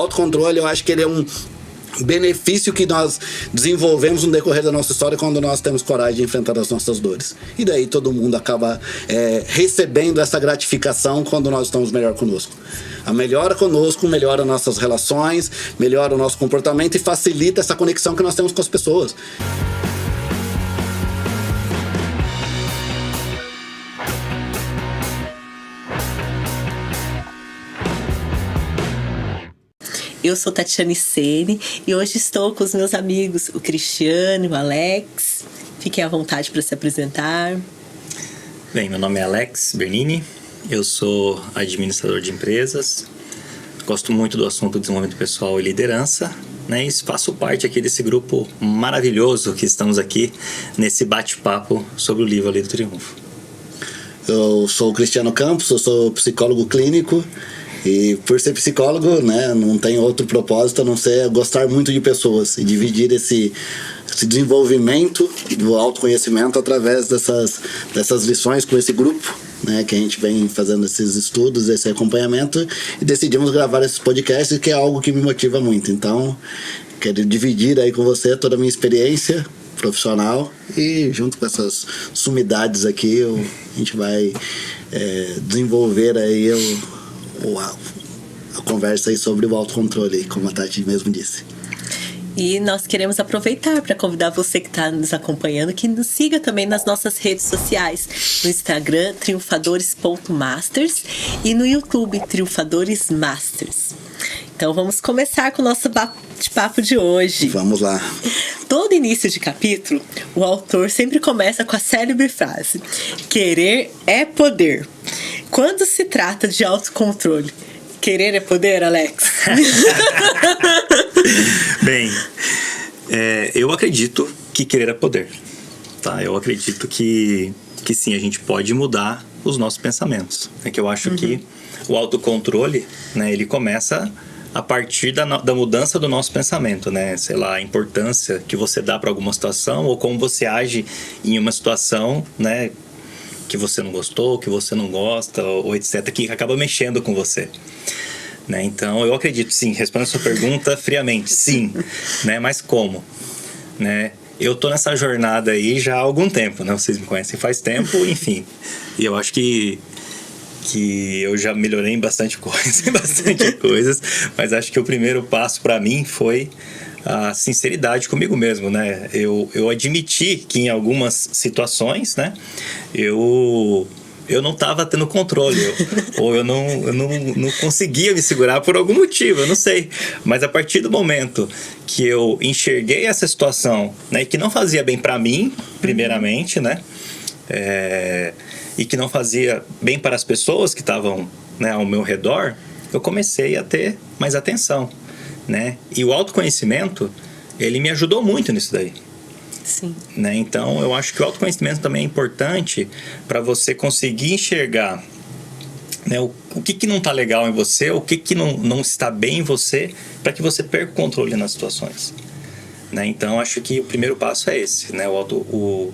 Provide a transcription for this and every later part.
autocontrole, eu acho que ele é um benefício que nós desenvolvemos no decorrer da nossa história quando nós temos coragem de enfrentar as nossas dores. E daí todo mundo acaba recebendo essa gratificação quando nós estamos melhor conosco. A melhora conosco melhora nossas relações, melhora o nosso comportamento e facilita essa conexão que nós temos com as pessoas. Eu sou Tatiane Sene e hoje estou com os meus amigos, o Cristiano e o Alex. Fiquem à vontade para se apresentar. Bem, meu nome é Alex Bernini, eu sou administrador de empresas, gosto muito do assunto desenvolvimento pessoal e liderança, né, e faço parte aqui desse grupo maravilhoso que estamos aqui nesse bate-papo sobre o livro Ali do Triunfo. Eu sou o Cristiano Campos, eu sou psicólogo clínico. E por ser psicólogo, né, não tem outro propósito a não ser gostar muito de pessoas e dividir esse desenvolvimento do autoconhecimento através dessas lições com esse grupo, né, que a gente vem fazendo esses estudos, esse acompanhamento, e decidimos gravar esses podcasts, que é algo que me motiva muito. Então, quero dividir aí com você toda a minha experiência profissional e junto com essas sumidades aqui a gente vai desenvolver aí a conversa aí sobre o autocontrole, como a Tati mesmo disse. E nós queremos aproveitar para convidar você que está nos acompanhando que nos siga também nas nossas redes sociais, no Instagram triunfadores.masters e no YouTube Triunfadores Masters. Então vamos começar com o nosso bate-papo de hoje. Vamos lá. Todo início de capítulo, o autor sempre começa com a célebre frase: querer é poder. Quando se trata de autocontrole, querer é poder, Alex? Bem, eu acredito que querer é poder. Tá? Eu acredito que sim, a gente pode mudar os nossos pensamentos. É que eu acho que o autocontrole, né, ele começa a partir da mudança do nosso pensamento, né? Sei lá, a importância que você dá para alguma situação ou como você age em uma situação, né, que você não gostou, que você não gosta, ou etc., que acaba mexendo com você. Né? Então, eu acredito, sim, respondendo a sua pergunta friamente, sim. Né? Mas como? Né? Eu tô nessa jornada aí já há algum tempo, né? Vocês me conhecem faz tempo, enfim. E eu acho que eu já melhorei em bastante coisas, mas acho que o primeiro passo para mim foi a sinceridade comigo mesmo, né? Eu admiti que em algumas situações, né, eu não estava tendo controle, ou eu não conseguia me segurar por algum motivo, eu não sei. Mas a partir do momento que eu enxerguei essa situação, né, que não fazia bem para mim, primeiramente, né, e que não fazia bem para as pessoas que estavam, né, ao meu redor, eu comecei a ter mais atenção. Né? E o autoconhecimento, ele me ajudou muito nisso daí. Sim. Né? Então, eu acho que o autoconhecimento também é importante para você conseguir enxergar, né, o que não está legal em você, o que não está bem em você, para que você perca o controle nas situações. Né? Então, acho que o primeiro passo é esse, né? O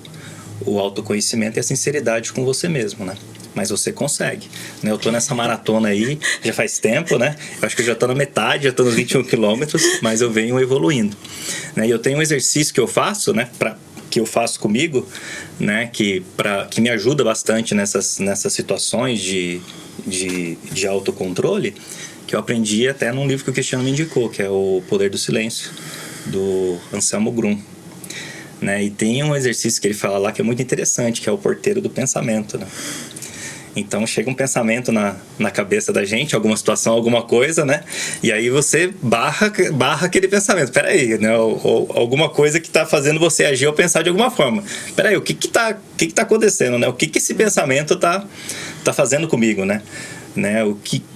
autoconhecimento e a sinceridade com você mesmo, né? Mas você consegue, né? Eu tô nessa maratona aí já faz tempo, né? Eu acho que eu já tô na metade, já tô nos 21 quilômetros, mas eu venho evoluindo, né? E eu tenho um exercício que eu faço, né? Que eu faço comigo, né? Que me ajuda bastante nessas situações de autocontrole, que eu aprendi até num livro que o Cristiano me indicou, que é O Poder do Silêncio, do Anselmo Grum. Né? E tem um exercício que ele fala lá que é muito interessante, que é o porteiro do pensamento, né? Então chega um pensamento na cabeça da gente, alguma situação, alguma coisa, né? E aí você barra aquele pensamento. Peraí, né? Ou alguma coisa que está fazendo você agir ou pensar de alguma forma. Peraí, o que tá acontecendo, né? O que esse pensamento tá fazendo comigo, né?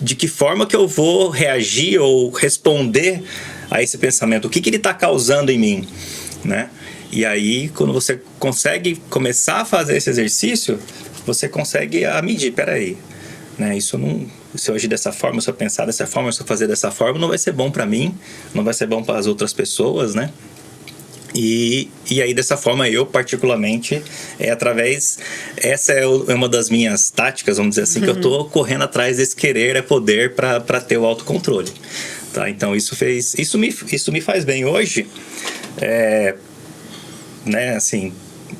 De que forma que eu vou reagir ou responder a esse pensamento? O que ele está causando em mim, né? E aí, quando você consegue começar a fazer esse exercício, você consegue medir, peraí, né? Se eu agir dessa forma, se eu pensar dessa forma, se eu fazer dessa forma, não vai ser bom para mim, não vai ser bom para as outras pessoas, né? E aí, dessa forma, eu particularmente, essa é uma das minhas táticas, vamos dizer assim, que eu tô correndo atrás desse querer é poder para ter o autocontrole. Tá? Então isso me faz bem hoje. Né, assim,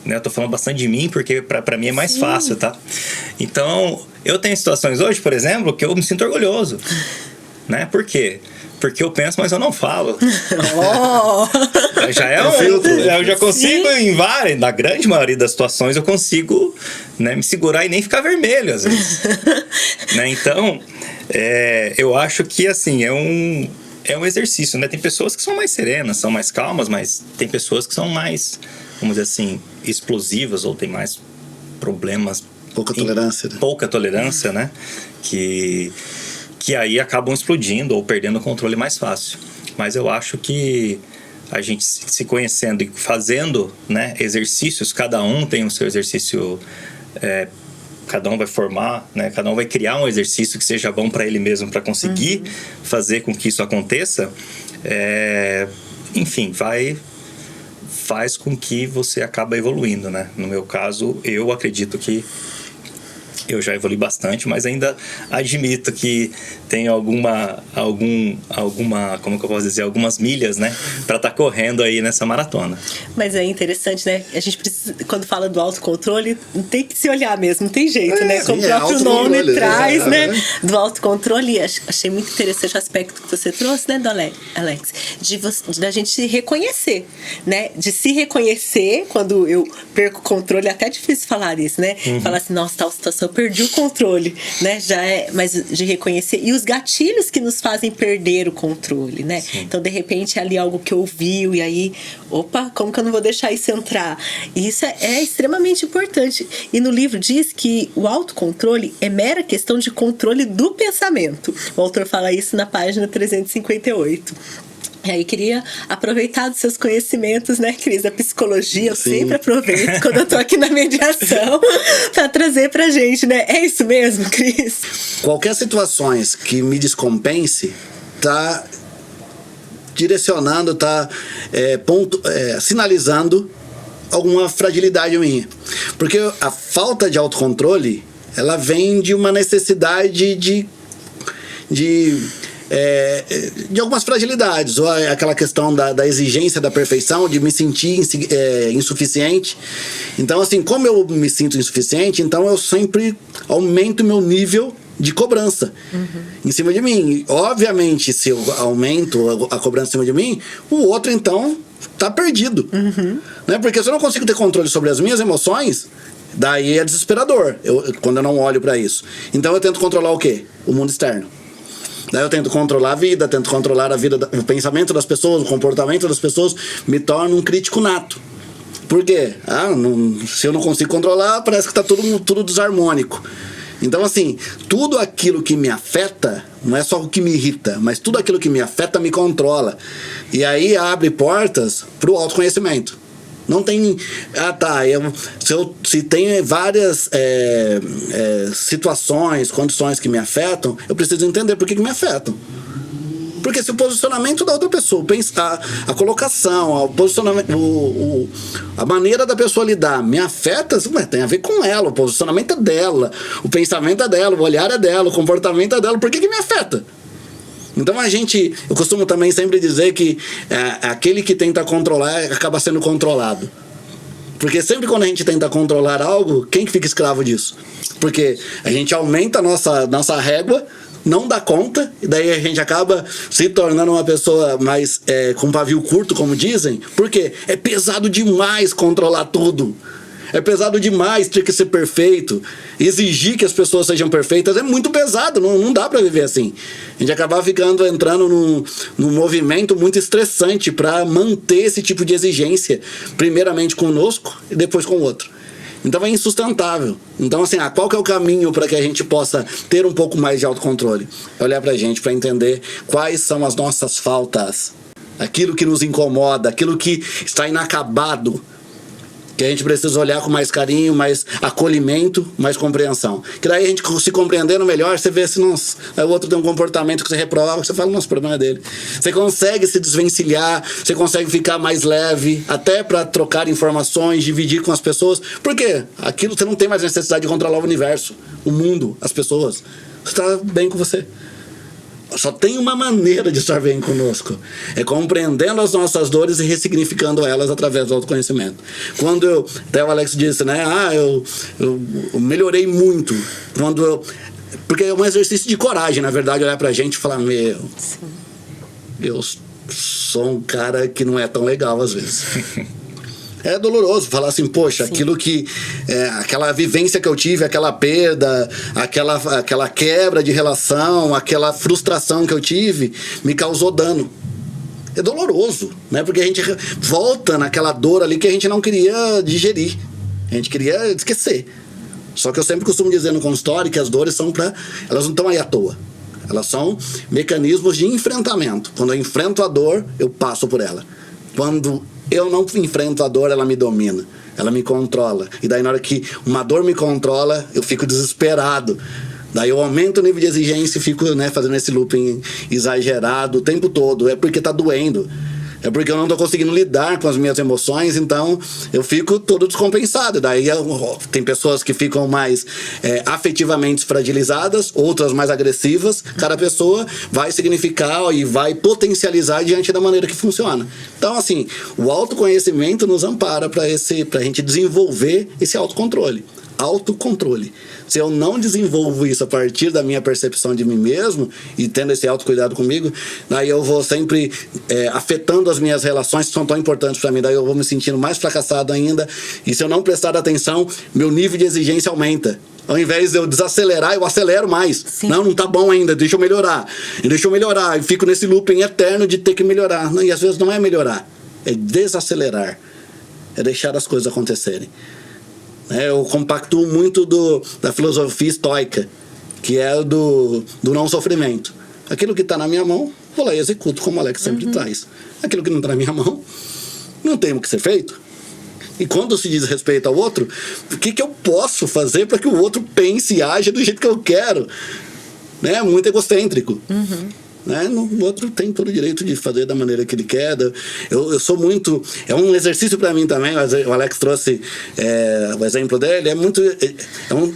né, eu tô falando bastante de mim porque pra mim é mais fácil, tá? Então, eu tenho situações hoje, por exemplo, que eu me sinto orgulhoso, né? Por quê? Porque eu penso, mas eu não falo. Já é filtro. Eu já consigo, na grande maioria das situações, eu consigo, né, me segurar e nem ficar vermelho, às vezes. Né? Então, eu acho que, assim, é um exercício, né? Tem pessoas que são mais serenas, são mais calmas, mas tem pessoas que são mais, vamos dizer assim, explosivas ou tem mais problemas. Pouca tolerância. Né? Pouca tolerância, né? Que aí acabam explodindo ou perdendo o controle mais fácil. Mas eu acho que a gente se conhecendo e fazendo, né, exercícios, cada um tem o seu exercício, cada um vai formar, né, cada um vai criar um exercício que seja bom para ele mesmo, para conseguir fazer com que isso aconteça. Enfim, faz com que você acabe evoluindo, né? No meu caso, eu acredito que eu já evolui bastante, mas ainda admito que tem alguma, como que eu posso dizer, algumas milhas, né, para estar correndo aí nessa maratona. Mas é interessante, né? A gente precisa, quando fala do autocontrole, tem que se olhar mesmo, não tem jeito, né? Como o próprio nome traz, né? Do autocontrole. Achei muito interessante o aspecto que você trouxe, né, do Alex? Da gente se reconhecer, né? De se reconhecer quando eu perco o controle, é até difícil falar isso, né? Falar assim, nossa, tal situação, eu perdi o controle, né? Mas de reconhecer. E os gatilhos que nos fazem perder o controle, né? Sim. Então, de repente, é ali algo que ouviu e aí, opa, como que eu não vou deixar isso entrar? E isso é extremamente importante. E no livro diz que o autocontrole é mera questão de controle do pensamento. O autor fala isso na página 358. E aí queria aproveitar dos seus conhecimentos, né, Cris, da psicologia. Eu sempre aproveito quando eu tô aqui na mediação para trazer pra gente, né? É isso mesmo, Cris? Qualquer situações que me descompense, tá direcionando, tá sinalizando alguma fragilidade minha. Porque a falta de autocontrole, ela vem de uma necessidade de algumas fragilidades, ou aquela questão da exigência da perfeição, de me sentir insuficiente. Então, assim, como eu me sinto insuficiente, então eu sempre aumento meu nível de cobrança em cima de mim. Obviamente, se eu aumento a cobrança em cima de mim, o outro, então, tá perdido. Né? Porque se eu não consigo ter controle sobre as minhas emoções, daí é desesperador quando eu não olho para isso. Então eu tento controlar o quê? O mundo externo. Daí eu tento controlar a vida, tento controlar o pensamento das pessoas, o comportamento das pessoas, me torno um crítico nato. Por quê? Se eu não consigo controlar, parece que está tudo desarmônico. Então, assim, tudo aquilo que me afeta, não é só o que me irrita, mas tudo aquilo que me afeta me controla. E aí abre portas para o autoconhecimento. Não tem... Se tem várias situações, condições que me afetam, eu preciso entender por que me afetam. Porque se o posicionamento da outra pessoa, a colocação, o posicionamento, a maneira da pessoa lidar me afeta, tem a ver com ela, o posicionamento é dela, o pensamento é dela, o olhar é dela, o comportamento é dela, por que me afeta? Então eu costumo também sempre dizer que aquele que tenta controlar acaba sendo controlado. Porque sempre quando a gente tenta controlar algo, quem que fica escravo disso? Porque a gente aumenta a nossa régua, não dá conta, e daí a gente acaba se tornando uma pessoa mais com pavio curto, como dizem. Porque é pesado demais controlar tudo. É pesado demais ter que ser perfeito. Exigir que as pessoas sejam perfeitas é muito pesado, não dá pra viver assim. A gente acaba entrando num movimento muito estressante para manter esse tipo de exigência, primeiramente conosco e depois com o outro. Então é insustentável. Então, assim, qual que é o caminho para que a gente possa ter um pouco mais de autocontrole? Olhar pra gente, para entender quais são as nossas faltas, aquilo que nos incomoda, aquilo que está inacabado, que a gente precisa olhar com mais carinho, mais acolhimento, mais compreensão. Que daí a gente se compreendendo melhor, você vê se o outro tem um comportamento que você reprova, você fala, nossa, o problema é dele. Você consegue se desvencilhar, você consegue ficar mais leve, até para trocar informações, dividir com as pessoas. Por quê? Aquilo você não tem mais necessidade de controlar o universo, o mundo, as pessoas. Você está bem com você. Só tem uma maneira de estar bem conosco. É compreendendo as nossas dores e ressignificando elas através do autoconhecimento. Quando até o Alex disse, né? Eu melhorei muito. Porque é um exercício de coragem, na verdade, olhar pra gente e falar, eu sou um cara que não é tão legal às vezes. É doloroso falar assim, poxa, sim, aquilo que... aquela vivência que eu tive, aquela perda, aquela quebra de relação, aquela frustração que eu tive, me causou dano. É doloroso, né? Porque a gente volta naquela dor ali que a gente não queria digerir. A gente queria esquecer. Só que eu sempre costumo dizer no consultório que as dores elas não estão aí à toa. Elas são mecanismos de enfrentamento. Quando eu enfrento a dor, eu passo por ela. Quando eu não enfrento a dor, ela me domina, ela me controla. E daí na hora que uma dor me controla, eu fico desesperado. Daí eu aumento o nível de exigência e fico, né, fazendo esse looping exagerado o tempo todo. É porque tá doendo. É porque eu não tô conseguindo lidar com as minhas emoções, então eu fico todo descompensado. Daí tem pessoas que ficam mais afetivamente fragilizadas, outras mais agressivas. Cada pessoa vai significar e vai potencializar diante da maneira que funciona. Então, assim, o autoconhecimento nos ampara pra gente desenvolver esse autocontrole. Autocontrole. Se eu não desenvolvo isso a partir da minha percepção de mim mesmo e tendo esse autocuidado comigo, daí eu vou sempre afetando as minhas relações que são tão importantes para mim, daí eu vou me sentindo mais fracassado ainda, e se eu não prestar atenção, meu nível de exigência aumenta. Ao invés de eu desacelerar, eu acelero mais. Sim. Não tá bom ainda, deixa eu melhorar. E fico nesse looping eterno de ter que melhorar. E às vezes não é melhorar, é desacelerar. É deixar as coisas acontecerem. Eu compactuo muito da filosofia estoica, que é do não sofrimento. Aquilo que está na minha mão, vou lá e executo, como o Alex sempre traz. Aquilo que não está na minha mão, não tem o que ser feito. E quando se diz respeito ao outro, o que eu posso fazer para que o outro pense e age do jeito que eu quero? Né? Muito egocêntrico. Né? O outro tem todo o direito de fazer da maneira que ele quer. Eu sou muito... É um exercício para mim também. O Alex trouxe o exemplo dele. Eu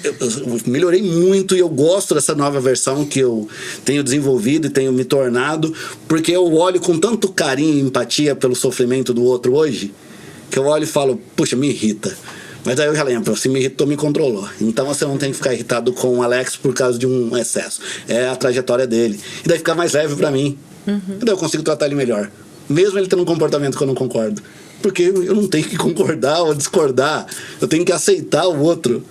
melhorei muito e eu gosto dessa nova versão que eu tenho desenvolvido e tenho me tornado, porque eu olho com tanto carinho e empatia pelo sofrimento do outro hoje, que eu olho e falo, puxa, me irrita. Mas aí eu já lembro, se me irritou, me controlou. Então você não tem que ficar irritado com o Alex por causa de um excesso. É a trajetória dele. E daí fica mais leve pra mim. E daí eu consigo tratar ele melhor. Mesmo ele tendo um comportamento que eu não concordo. Porque eu não tenho que concordar ou discordar. Eu tenho que aceitar o outro.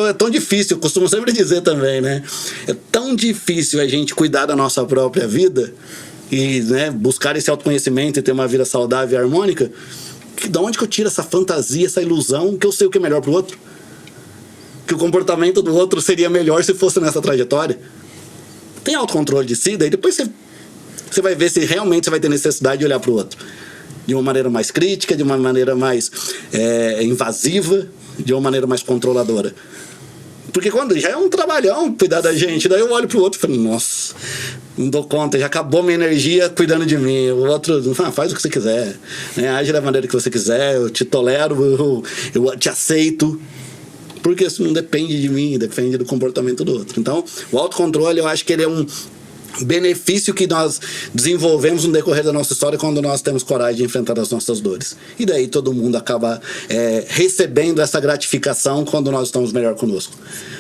É tão difícil, eu costumo sempre dizer também, né? É tão difícil a gente cuidar da nossa própria vida e, né, buscar esse autoconhecimento e ter uma vida saudável e harmônica. De onde que eu tiro essa fantasia, essa ilusão que eu sei o que é melhor pro outro? Que o comportamento do outro seria melhor se fosse nessa trajetória? Tem autocontrole de si, daí depois você vai ver se realmente você vai ter necessidade de olhar pro outro. De uma maneira mais crítica, de uma maneira mais invasiva, de uma maneira mais controladora. Porque quando já é um trabalhão cuidar da gente, daí eu olho pro outro e falo, nossa, não dou conta, já acabou minha energia cuidando de mim. O outro, faz o que você quiser, né? Age da maneira que você quiser, eu te tolero, eu te aceito. Porque isso não depende de mim, depende do comportamento do outro. Então, o autocontrole, eu acho que ele é um benefício que nós desenvolvemos no decorrer da nossa história quando nós temos coragem de enfrentar as nossas dores. E daí todo mundo acaba recebendo essa gratificação quando nós estamos melhor conosco.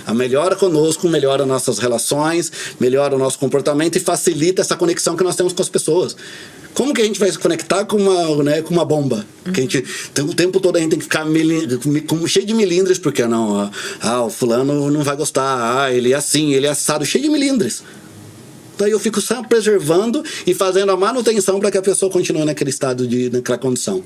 A melhora conosco melhora nossas relações, melhora o nosso comportamento e facilita essa conexão que nós temos com as pessoas. Como que a gente vai se conectar com uma bomba? Que a gente, o tempo todo a gente tem que ficar cheio de milindres, porque não, o fulano não vai gostar, ele é assim, ele é assado, cheio de milindres. Daí eu fico só preservando e fazendo a manutenção para que a pessoa continue naquele estado, naquela condição.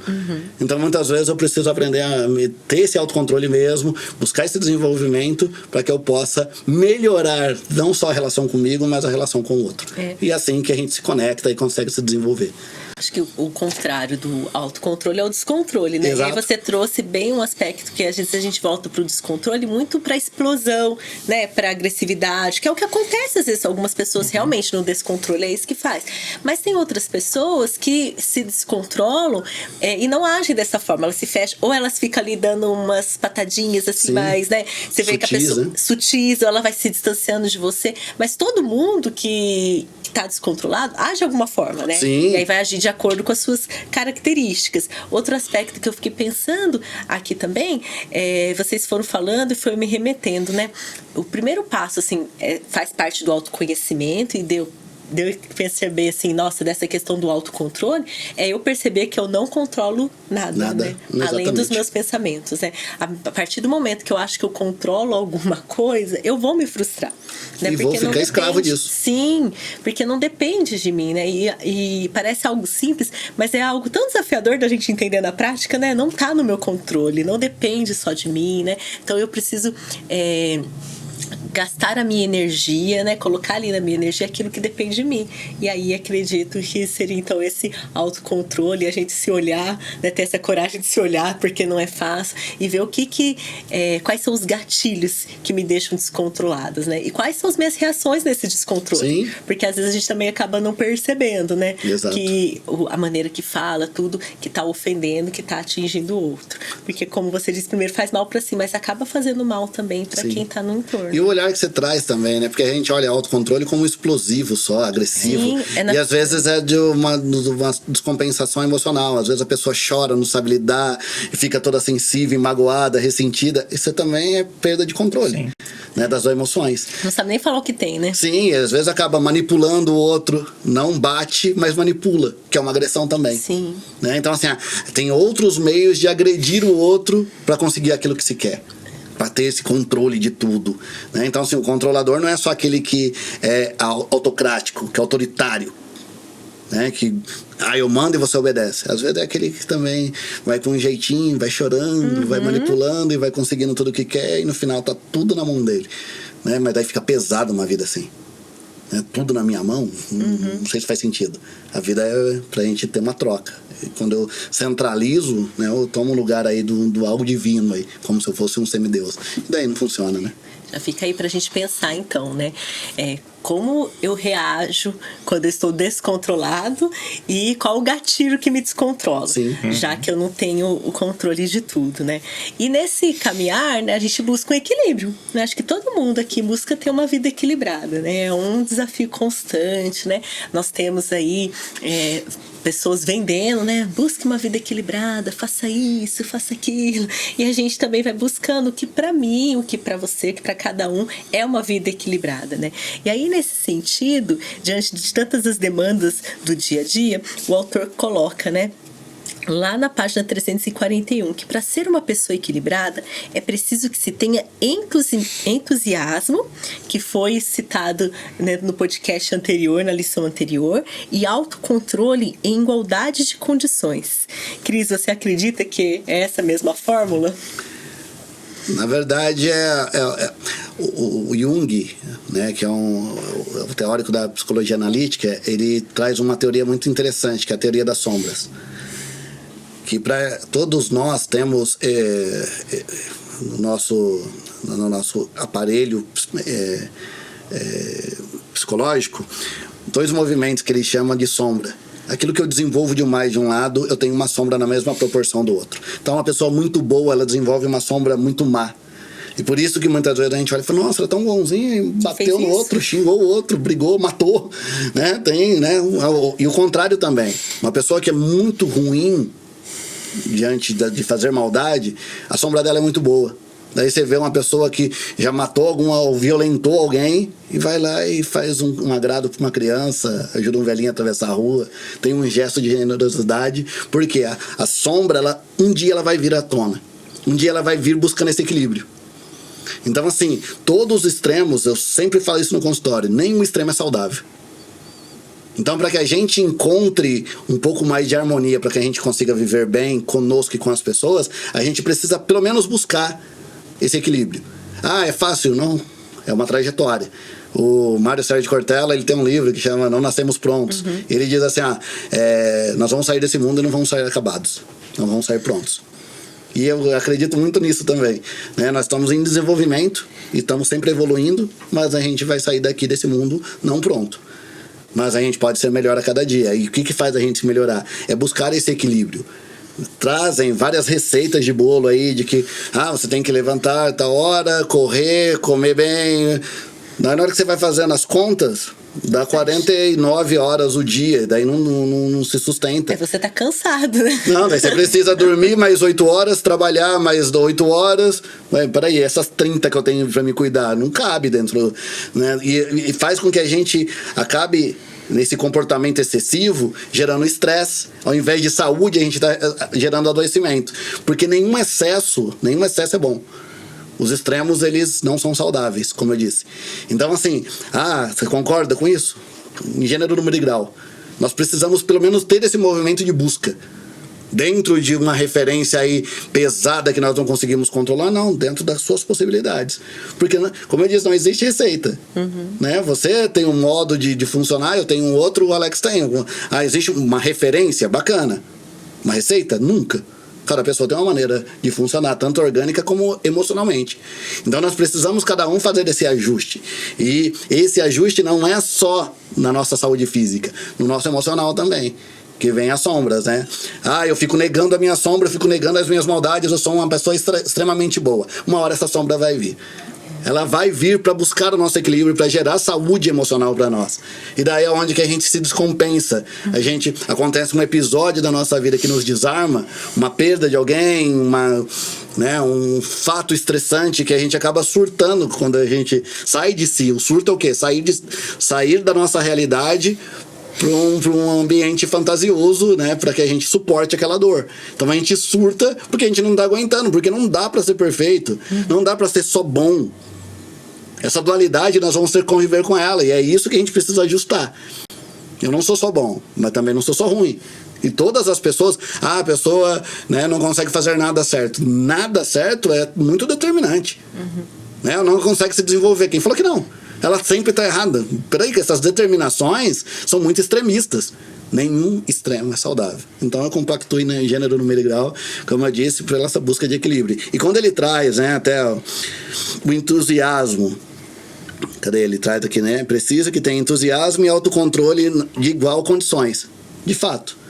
Então muitas vezes eu preciso aprender a ter esse autocontrole mesmo, buscar esse desenvolvimento para que eu possa melhorar não só a relação comigo, mas a relação com o outro. E assim que a gente se conecta e consegue se desenvolver. Acho que o contrário do autocontrole é o descontrole, né? Exato. E aí você trouxe bem um aspecto que às vezes a gente volta pro descontrole muito pra explosão, né? Pra agressividade, que é o que acontece às vezes. Algumas pessoas realmente gente no descontrole é isso que faz. Mas tem outras pessoas que se descontrolam e não agem dessa forma. Elas se fecham, ou elas ficam ali dando umas patadinhas assim, mais, né? Você vê que a pessoa sutis, ou ela vai se distanciando de você. Mas todo mundo que tá descontrolado age de alguma forma, né? Sim. E aí vai agir de acordo com as suas características. Outro aspecto que eu fiquei pensando aqui também, vocês foram falando e foi me remetendo, né? O primeiro passo, assim, faz parte do autoconhecimento e deu perceber assim, nossa, dessa questão do autocontrole, eu perceber que eu não controlo nada. Né? Além dos meus pensamentos, né? A partir do momento que eu acho que eu controlo alguma coisa, eu vou me frustrar. Né? E vou ficar escravo disso. Sim, porque não depende de mim, né? E parece algo simples, mas é algo tão desafiador da gente entender na prática, né? Não tá no meu controle, não depende só de mim, né? Então eu preciso gastar a minha energia, né? Colocar ali na minha energia aquilo que depende de mim. E aí acredito que seria então esse autocontrole, a gente se olhar, né? Ter essa coragem de se olhar, porque não é fácil, e ver o quais são os gatilhos que me deixam descontroladas, né? E quais são as minhas reações nesse descontrole. Sim. Porque às vezes a gente também acaba não percebendo, né? Exato. Que a maneira que fala, tudo que tá ofendendo, que tá atingindo o outro. Porque como você disse, primeiro faz mal para si, mas acaba fazendo mal também para quem tá no entorno. E o olhar que você traz também, né? Porque a gente olha autocontrole como explosivo só, agressivo. Sim, e às vezes é de uma descompensação emocional. Às vezes a pessoa chora, não sabe lidar, e fica toda sensível, magoada, ressentida. Isso também é perda de controle, né? Das emoções. Não sabe nem falar o que tem, né? Sim, às vezes acaba manipulando o outro. Não bate, mas manipula, que é uma agressão também. Sim. Né? Então, assim, tem outros meios de agredir o outro para conseguir aquilo que se quer, para ter esse controle de tudo, né? Então, assim, o controlador não é só aquele que é autocrático, que é autoritário, né? Que eu mando e você obedece. Às vezes é aquele que também vai com um jeitinho, vai chorando, vai manipulando e vai conseguindo tudo o que quer, e no final tá tudo na mão dele, né? Mas daí fica pesado uma vida assim, né? Tudo na minha mão, não sei se faz sentido. A vida é pra gente ter uma troca. E quando eu centralizo, né, eu tomo o lugar aí do algo divino aí, como se eu fosse um semideus. E daí não funciona, né? Já fica aí pra gente pensar então, né? Como eu reajo quando eu estou descontrolado e qual o gatilho que me descontrola. Sim. Já que eu não tenho o controle de tudo, né? E nesse caminhar, né, a gente busca um equilíbrio, né? Acho que todo mundo aqui busca ter uma vida equilibrada, né? É um desafio constante, né? Nós temos aí pessoas vendendo, né? Busque uma vida equilibrada, faça isso, faça aquilo. E a gente também vai buscando o que pra mim, o que pra você, o que pra cada um é uma vida equilibrada, né? E aí, nesse sentido, diante de tantas as demandas do dia a dia, o autor coloca, né? Lá na página 341, que para ser uma pessoa equilibrada é preciso que se tenha entusiasmo, que foi citado, né, no podcast anterior, na lição anterior, e autocontrole em igualdade de condições. Cris, você acredita que é essa mesma fórmula? Na verdade, o Jung, né, que é o teórico da psicologia analítica, ele traz uma teoria muito interessante, que é a teoria das sombras. Que para todos nós temos no nosso aparelho psicológico 2 movimentos que ele chama de sombra. Aquilo que eu desenvolvo demais de um lado, eu tenho uma sombra na mesma proporção do outro. Então, uma pessoa muito boa, ela desenvolve uma sombra muito má. E por isso que muitas vezes a gente olha e fala, nossa, ela é tão bonzinho, bateu no outro, xingou o outro, brigou, matou, né? Tem, né? E o contrário também. Uma pessoa que é muito ruim diante de fazer maldade, a sombra dela é muito boa. Daí você vê uma pessoa que já matou ou violentou alguém e vai lá e faz um agrado para uma criança, ajuda um velhinho a atravessar a rua, tem um gesto de generosidade, porque a sombra, um dia ela vai vir à tona, um dia ela vai vir buscando esse equilíbrio. Então, assim, todos os extremos, eu sempre falo isso no consultório, nenhum extremo é saudável. Então, para que a gente encontre um pouco mais de harmonia, para que a gente consiga viver bem conosco e com as pessoas, a gente precisa pelo menos buscar esse equilíbrio. É fácil? Não. É uma trajetória. O Mário Sérgio Cortella, ele tem um livro que chama Não Nascemos Prontos. Ele diz assim, nós vamos sair desse mundo e não vamos sair acabados. Não vamos sair prontos. E eu acredito muito nisso também, né? Nós estamos em desenvolvimento e estamos sempre evoluindo, mas a gente vai sair daqui desse mundo não pronto. mas a gente pode ser melhor a cada dia. E o que faz a gente melhorar? É buscar esse equilíbrio. Trazem várias receitas de bolo aí, de que você tem que levantar tal hora, correr, comer bem. Na hora que você vai fazendo as contas, dá 49 horas o dia, daí não se sustenta. Aí você tá cansado, né? Não, daí você precisa dormir mais 8 horas, trabalhar mais 8 horas. Ué, peraí, essas 30 que eu tenho pra me cuidar, não cabe dentro, né? E faz com que a gente acabe nesse comportamento excessivo, gerando estresse. Ao invés de saúde, a gente tá gerando adoecimento. Porque nenhum excesso é bom. Os extremos, eles não são saudáveis, como eu disse. Então, assim, você concorda com isso? Em gênero, número e grau. Nós precisamos, pelo menos, ter esse movimento de busca. Dentro de uma referência aí pesada que nós não conseguimos controlar, não. Dentro das suas possibilidades. Porque, como eu disse, não existe receita. Né? Você tem um modo de funcionar, eu tenho um outro, o Alex tem. Existe uma referência bacana. Uma receita? Nunca. Cada pessoa tem uma maneira de funcionar, tanto orgânica como emocionalmente. Então nós precisamos cada um fazer esse ajuste. E esse ajuste não é só na nossa saúde física, no nosso emocional também. Que vem as sombras, né? Eu fico negando a minha sombra, eu fico negando as minhas maldades, eu sou uma pessoa extremamente boa. Uma hora essa sombra vai vir. Ela vai vir para buscar o nosso equilíbrio, para gerar saúde emocional para nós. E daí é onde que a gente se descompensa. Acontece um episódio da nossa vida que nos desarma, uma perda de alguém, um fato estressante que a gente acaba surtando quando a gente sai de si. O surto é o quê? Sair da nossa realidade para um ambiente fantasioso, né, para que a gente suporte aquela dor. Então a gente surta porque a gente não está aguentando, porque não dá para ser perfeito, não dá para ser só bom. Essa dualidade nós vamos ter que conviver com ela, e é isso que a gente precisa ajustar. Eu não sou só bom, mas também não sou só ruim. E todas as pessoas, a pessoa, né, não consegue fazer nada certo. Nada certo é muito determinante. Né? Ela não consegue se desenvolver. Quem falou que não? Ela sempre está errada. Peraí, que essas determinações são muito extremistas. Nenhum extremo é saudável. Então eu compactuo em gênero, número e grau, como eu disse, por essa busca de equilíbrio. E quando ele traz, né, até o entusiasmo, cadê ele? Traz aqui, né? Precisa que tenha entusiasmo e autocontrole de igual condições. De fato.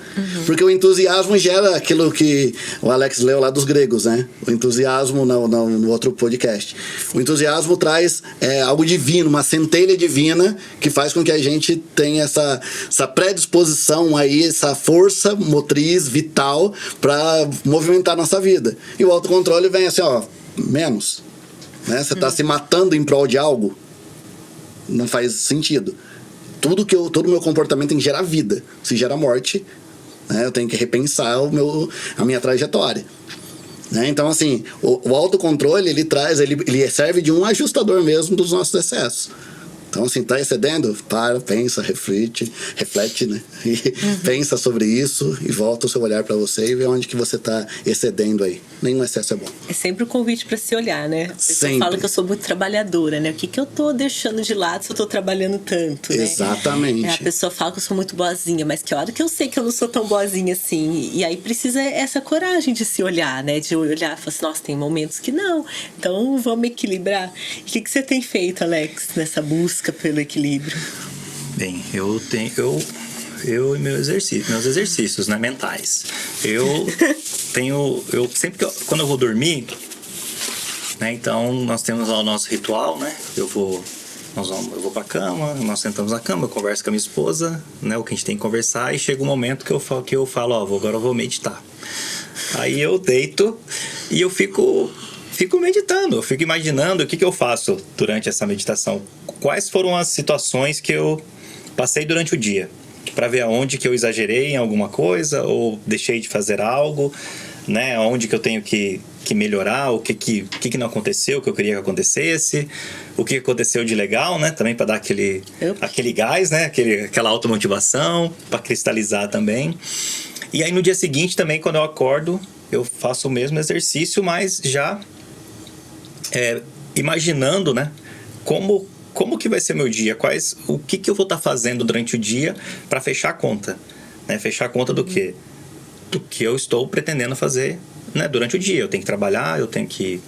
Porque o entusiasmo gera aquilo que o Alex leu lá dos gregos, né? O entusiasmo no outro podcast. O entusiasmo traz algo divino, uma centelha divina que faz com que a gente tenha essa predisposição aí, essa força motriz vital para movimentar a nossa vida. E o autocontrole vem assim, menos. Né? Você está se matando em prol de algo, não faz sentido. Todo o meu comportamento tem que gerar vida. Se gera morte, né, eu tenho que repensar a minha trajetória. Né? Então, assim, o autocontrole, ele serve de um ajustador mesmo dos nossos excessos. Então, assim, tá excedendo? Para, pensa, reflete, né? E pensa sobre isso e volta o seu olhar para você e vê onde que você tá excedendo aí. Nenhum excesso é bom. É sempre o convite para se olhar, né? Sempre. Eu falo que eu sou muito trabalhadora, né? O que eu tô deixando de lado se eu tô trabalhando tanto, né? Exatamente. A pessoa fala que eu sou muito boazinha, mas que hora que eu sei que eu não sou tão boazinha assim? E aí precisa essa coragem de se olhar, né? De olhar e falar assim, nossa, tem momentos que não. Então vamos equilibrar. O que você tem feito, Alex, nessa busca pelo equilíbrio? Bem, eu e meus exercícios, né, mentais. Eu sempre quando eu vou dormir, né, então nós temos lá o nosso ritual, né? Eu vou pra cama, nós sentamos na cama, eu converso com a minha esposa, né, o que a gente tem que conversar, e chega um momento que eu falo, agora eu vou meditar. Aí eu deito e eu fico meditando, eu fico imaginando o que eu faço durante essa meditação. Quais foram as situações que eu passei durante o dia, para ver aonde que eu exagerei em alguma coisa ou deixei de fazer algo, né? Onde que eu tenho que melhorar, o que não aconteceu, o que eu queria que acontecesse, o que aconteceu de legal, né? Também para dar aquele gás, né? Aquela automotivação, para cristalizar também. E aí no dia seguinte também, quando eu acordo, eu faço o mesmo exercício, mas já imaginando, né? Como que vai ser meu dia? O que eu vou estar fazendo durante o dia para fechar a conta? Né? Fechar a conta do quê? Do que eu estou pretendendo fazer, né, durante o dia. Eu tenho que trabalhar, eu tenho que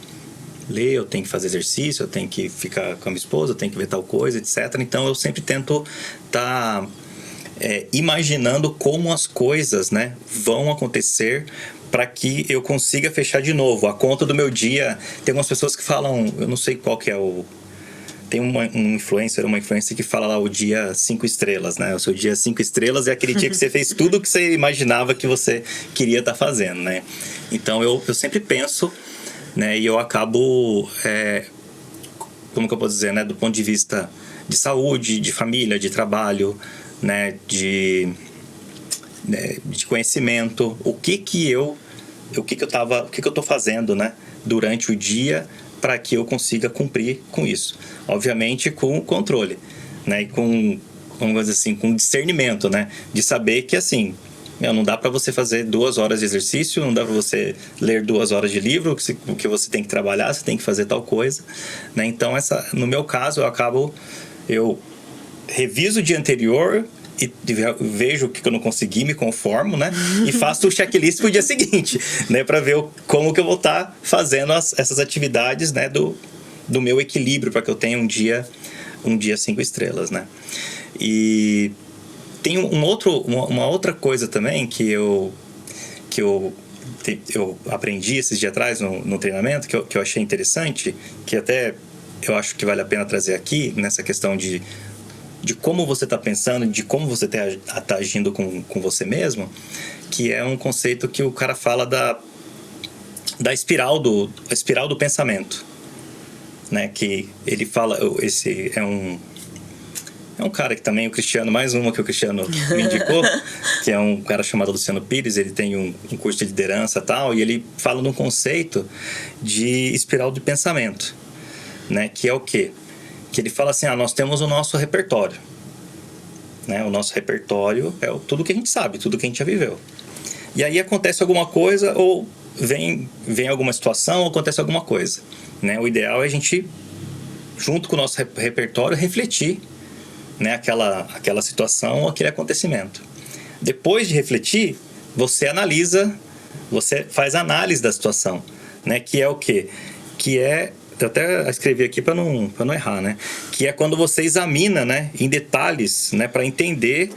ler, eu tenho que fazer exercício, eu tenho que ficar com a minha esposa, eu tenho que ver tal coisa, etc. Então eu sempre tento estar imaginando como as coisas, né, vão acontecer para que eu consiga fechar de novo a conta do meu dia. Tem algumas pessoas que falam, eu não sei qual que é o... Tem uma influencer que fala lá o dia 5 estrelas, né? O seu dia 5 estrelas é aquele dia que você fez tudo que você imaginava que você queria estar fazendo, né? Então eu sempre penso, né? E eu acabo, como que eu posso dizer, né? Do ponto de vista de saúde, de família, de trabalho, né? De conhecimento, o que eu tô fazendo, né? Durante o dia, para que eu consiga cumprir com isso. Obviamente com controle, né? E com, vamos dizer assim, com discernimento, né? De saber que, assim, não dá para você fazer 2 horas de exercício, não dá para você ler 2 horas de livro, que você tem que trabalhar, você tem que fazer tal coisa, né? Então, no meu caso, eu reviso o dia anterior e vejo o que eu não consegui, me conformo, né? E faço o checklist pro dia seguinte, né? Para ver como que eu vou estar fazendo essas atividades, né? Do meu equilíbrio, para que eu tenha um dia 5 estrelas, né? E tem uma outra coisa também que eu aprendi esses dias atrás no treinamento, que eu achei interessante, que até eu acho que vale a pena trazer aqui, nessa questão de como você está pensando, de como você está agindo com você mesmo, que é um conceito que o cara fala da espiral do pensamento, né? Que ele fala, esse é um cara que também, o Cristiano, mais uma que o Cristiano me indicou, que é um cara chamado Luciano Pires. Ele tem um curso de liderança e tal, e ele fala num conceito de espiral de pensamento, né? Que é o quê? Que ele fala assim, nós temos o nosso repertório, né? O nosso repertório é tudo que a gente sabe, tudo que a gente já viveu. E aí acontece alguma coisa, ou vem alguma situação, ou acontece alguma coisa, né? O ideal é a gente, junto com o nosso repertório, refletir, né? Aquela situação ou aquele acontecimento. Depois de refletir, você analisa, você faz análise da situação, né? Que é o quê? Que é... Eu até escrevi aqui para não errar, né? Que é quando você examina, né, em detalhes, né, para entender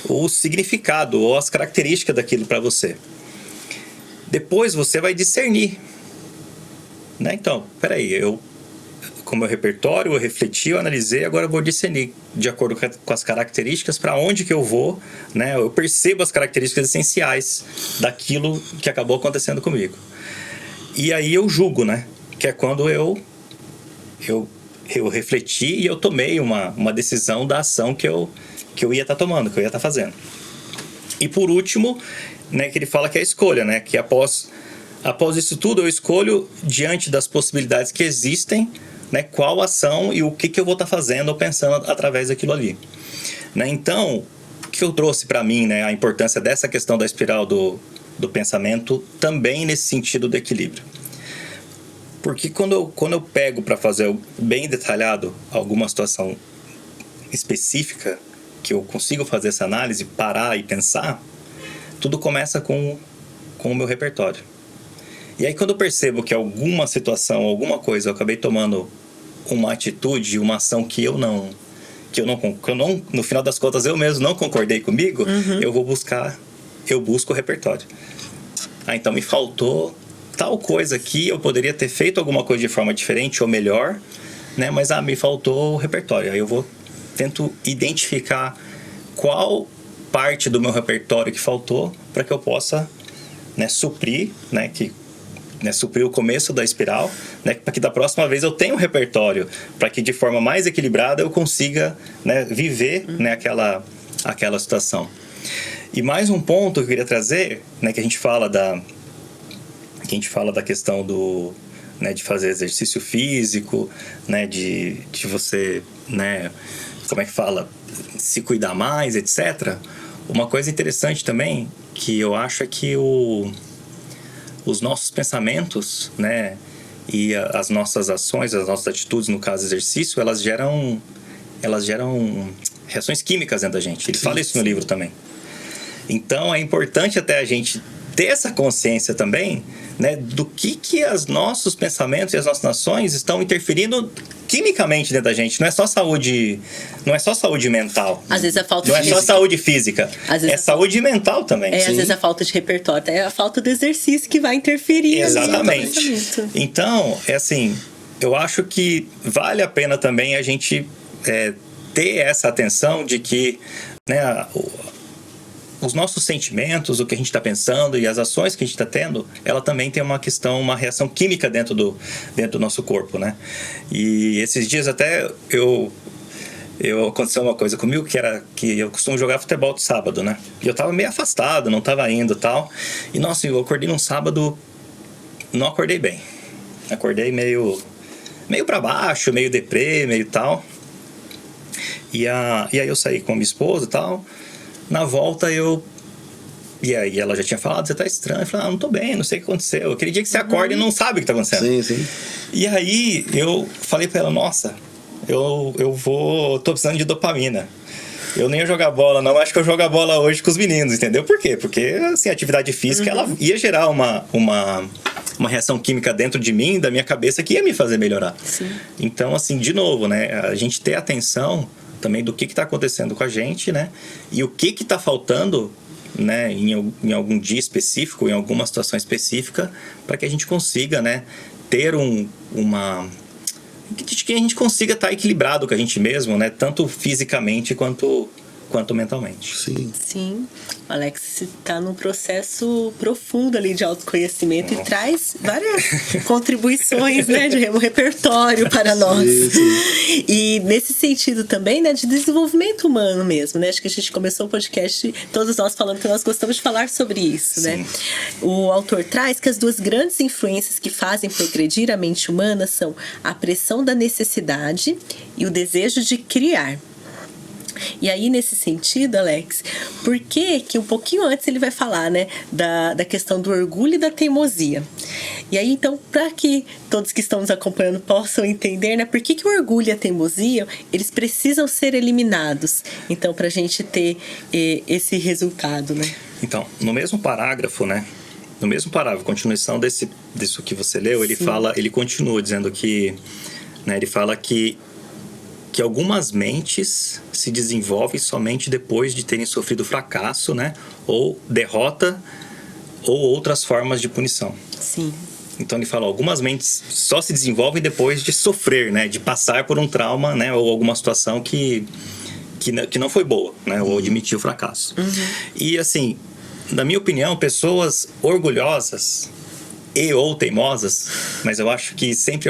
o significado ou as características daquilo para você. Depois você vai discernir, né? Então, peraí, com o meu repertório, eu refleti, eu analisei, agora eu vou discernir de acordo com as características para onde que eu vou, né? Eu percebo as características essenciais daquilo que acabou acontecendo comigo. E aí eu julgo, né? Que é quando eu refleti e eu tomei uma decisão da ação que eu ia estar tomando, que eu ia estar fazendo. E por último, né, que ele fala que é a escolha, né? Que após isso tudo eu escolho, diante das possibilidades que existem, né, qual ação e o que eu vou estar fazendo ou pensando através daquilo ali, né? Então, o que eu trouxe para mim, né, a importância dessa questão da espiral do pensamento também nesse sentido do equilíbrio. Porque quando eu pego para fazer bem detalhado alguma situação específica, que eu consigo fazer essa análise, parar e pensar, tudo começa com o meu repertório. E aí quando eu percebo que alguma situação, alguma coisa, eu acabei tomando uma atitude, uma ação que eu não, no final das contas eu mesmo não concordei comigo, eu busco o repertório. Então me faltou tal coisa aqui, eu poderia ter feito alguma coisa de forma diferente ou melhor, né? Mas me faltou o repertório. Aí eu tento identificar qual parte do meu repertório que faltou para que eu possa, né, suprir, né, suprir o começo da espiral, né, para que da próxima vez eu tenha um repertório, para que de forma mais equilibrada eu consiga, né, viver, né, aquela situação. E mais um ponto que eu queria trazer, né, que a gente fala da questão né, de fazer exercício físico, né, de você, né, como é que fala, se cuidar mais, etc. Uma coisa interessante também, que eu acho é que os nossos pensamentos, né, e as nossas ações, as nossas atitudes, no caso exercício, elas geram reações químicas dentro da gente. Ele fala isso no livro também. Então é importante até a gente ter essa consciência também, né, do que os nossos pensamentos e as nossas ações estão interferindo quimicamente dentro da gente. Não é só saúde mental. Às vezes a falta não de é só saúde física. É saúde mental também. Às vezes a falta de repertório, é a falta do exercício que vai interferir. Exatamente. Então, é assim, eu acho que vale a pena também a gente ter essa atenção de que, né, os nossos sentimentos, o que a gente está pensando e as ações que a gente está tendo, ela também tem uma reação química dentro do nosso corpo, né? E esses dias até aconteceu uma coisa comigo, que eu costumo jogar futebol de sábado, né? E eu tava meio afastado, não tava indo e tal. E, nossa, eu acordei num sábado, não acordei bem. Acordei meio pra baixo, meio deprê, meio tal. E aí eu saí com a minha esposa e tal. Na volta E aí ela já tinha falado, você tá estranho. Eu falei, não tô bem, não sei o que aconteceu. Aquele dia que você acorda e não sabe o que tá acontecendo. Sim. E aí eu falei pra ela, nossa, tô precisando de dopamina. Eu nem ia jogar bola, não. Acho que eu jogo a bola hoje com os meninos, entendeu? Por quê? Porque, assim, a atividade física, ela ia gerar uma reação química dentro de mim, da minha cabeça, que ia me fazer melhorar. Sim. Então, assim, de novo, né? A gente ter atenção também do que tá acontecendo com a gente, né? E o que tá faltando, né? Em algum dia específico, em alguma situação específica, para que a gente consiga, né? Ter que a gente consiga estar equilibrado com a gente mesmo, né? Tanto fisicamente quanto mentalmente. Sim. O Alex está num processo profundo ali de autoconhecimento e traz várias contribuições, né, de um repertório para nós. Sim. E nesse sentido também, né, de desenvolvimento humano mesmo, né? Acho que a gente começou o podcast, todos nós falando que nós gostamos de falar sobre isso, Sim. né? O autor traz que as duas grandes influências que fazem progredir a mente humana são a pressão da necessidade e o desejo de criar. E aí, nesse sentido, Alex, por que um pouquinho antes ele vai falar, né, da questão do orgulho e da teimosia? E aí, então, para que todos que estão nos acompanhando possam entender, né, por que o orgulho e a teimosia, eles precisam ser eliminados, então, para a gente ter esse resultado, né? Então, no mesmo parágrafo, né, continuação disso que você leu, ele continua dizendo que, né, ele fala que algumas mentes se desenvolvem somente depois de terem sofrido fracasso, né? Ou derrota, ou outras formas de punição. Sim. Então ele fala, algumas mentes só se desenvolvem depois de sofrer, né? De passar por um trauma, né? Ou alguma situação que não foi boa, né? Ou admitir o fracasso. E assim, na minha opinião, pessoas orgulhosas ou teimosas, mas eu acho que sempre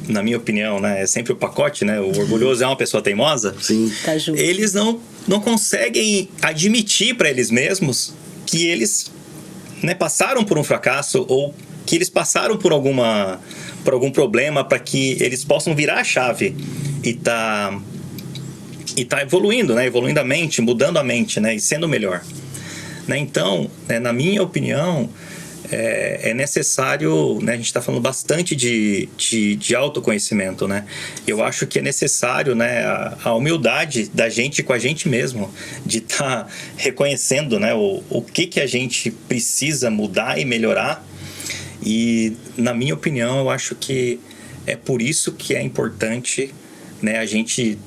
na minha opinião, né, é sempre o pacote, né? O orgulhoso é uma pessoa teimosa. Sim. Tá junto. Eles não conseguem admitir para eles mesmos que eles, né, passaram por um fracasso ou que eles passaram por algum problema para que eles possam virar a chave e tá evoluindo, né? Evoluindo a mente, mudando a mente, né? E sendo melhor. Né? Então, né, na minha opinião, é necessário, né, a gente está falando bastante de autoconhecimento, né? Eu acho que é necessário, né, a humildade da gente com a gente mesmo, de estar reconhecendo, né, o que a gente precisa mudar e melhorar. E, na minha opinião, eu acho que é por isso que é importante, né, a gente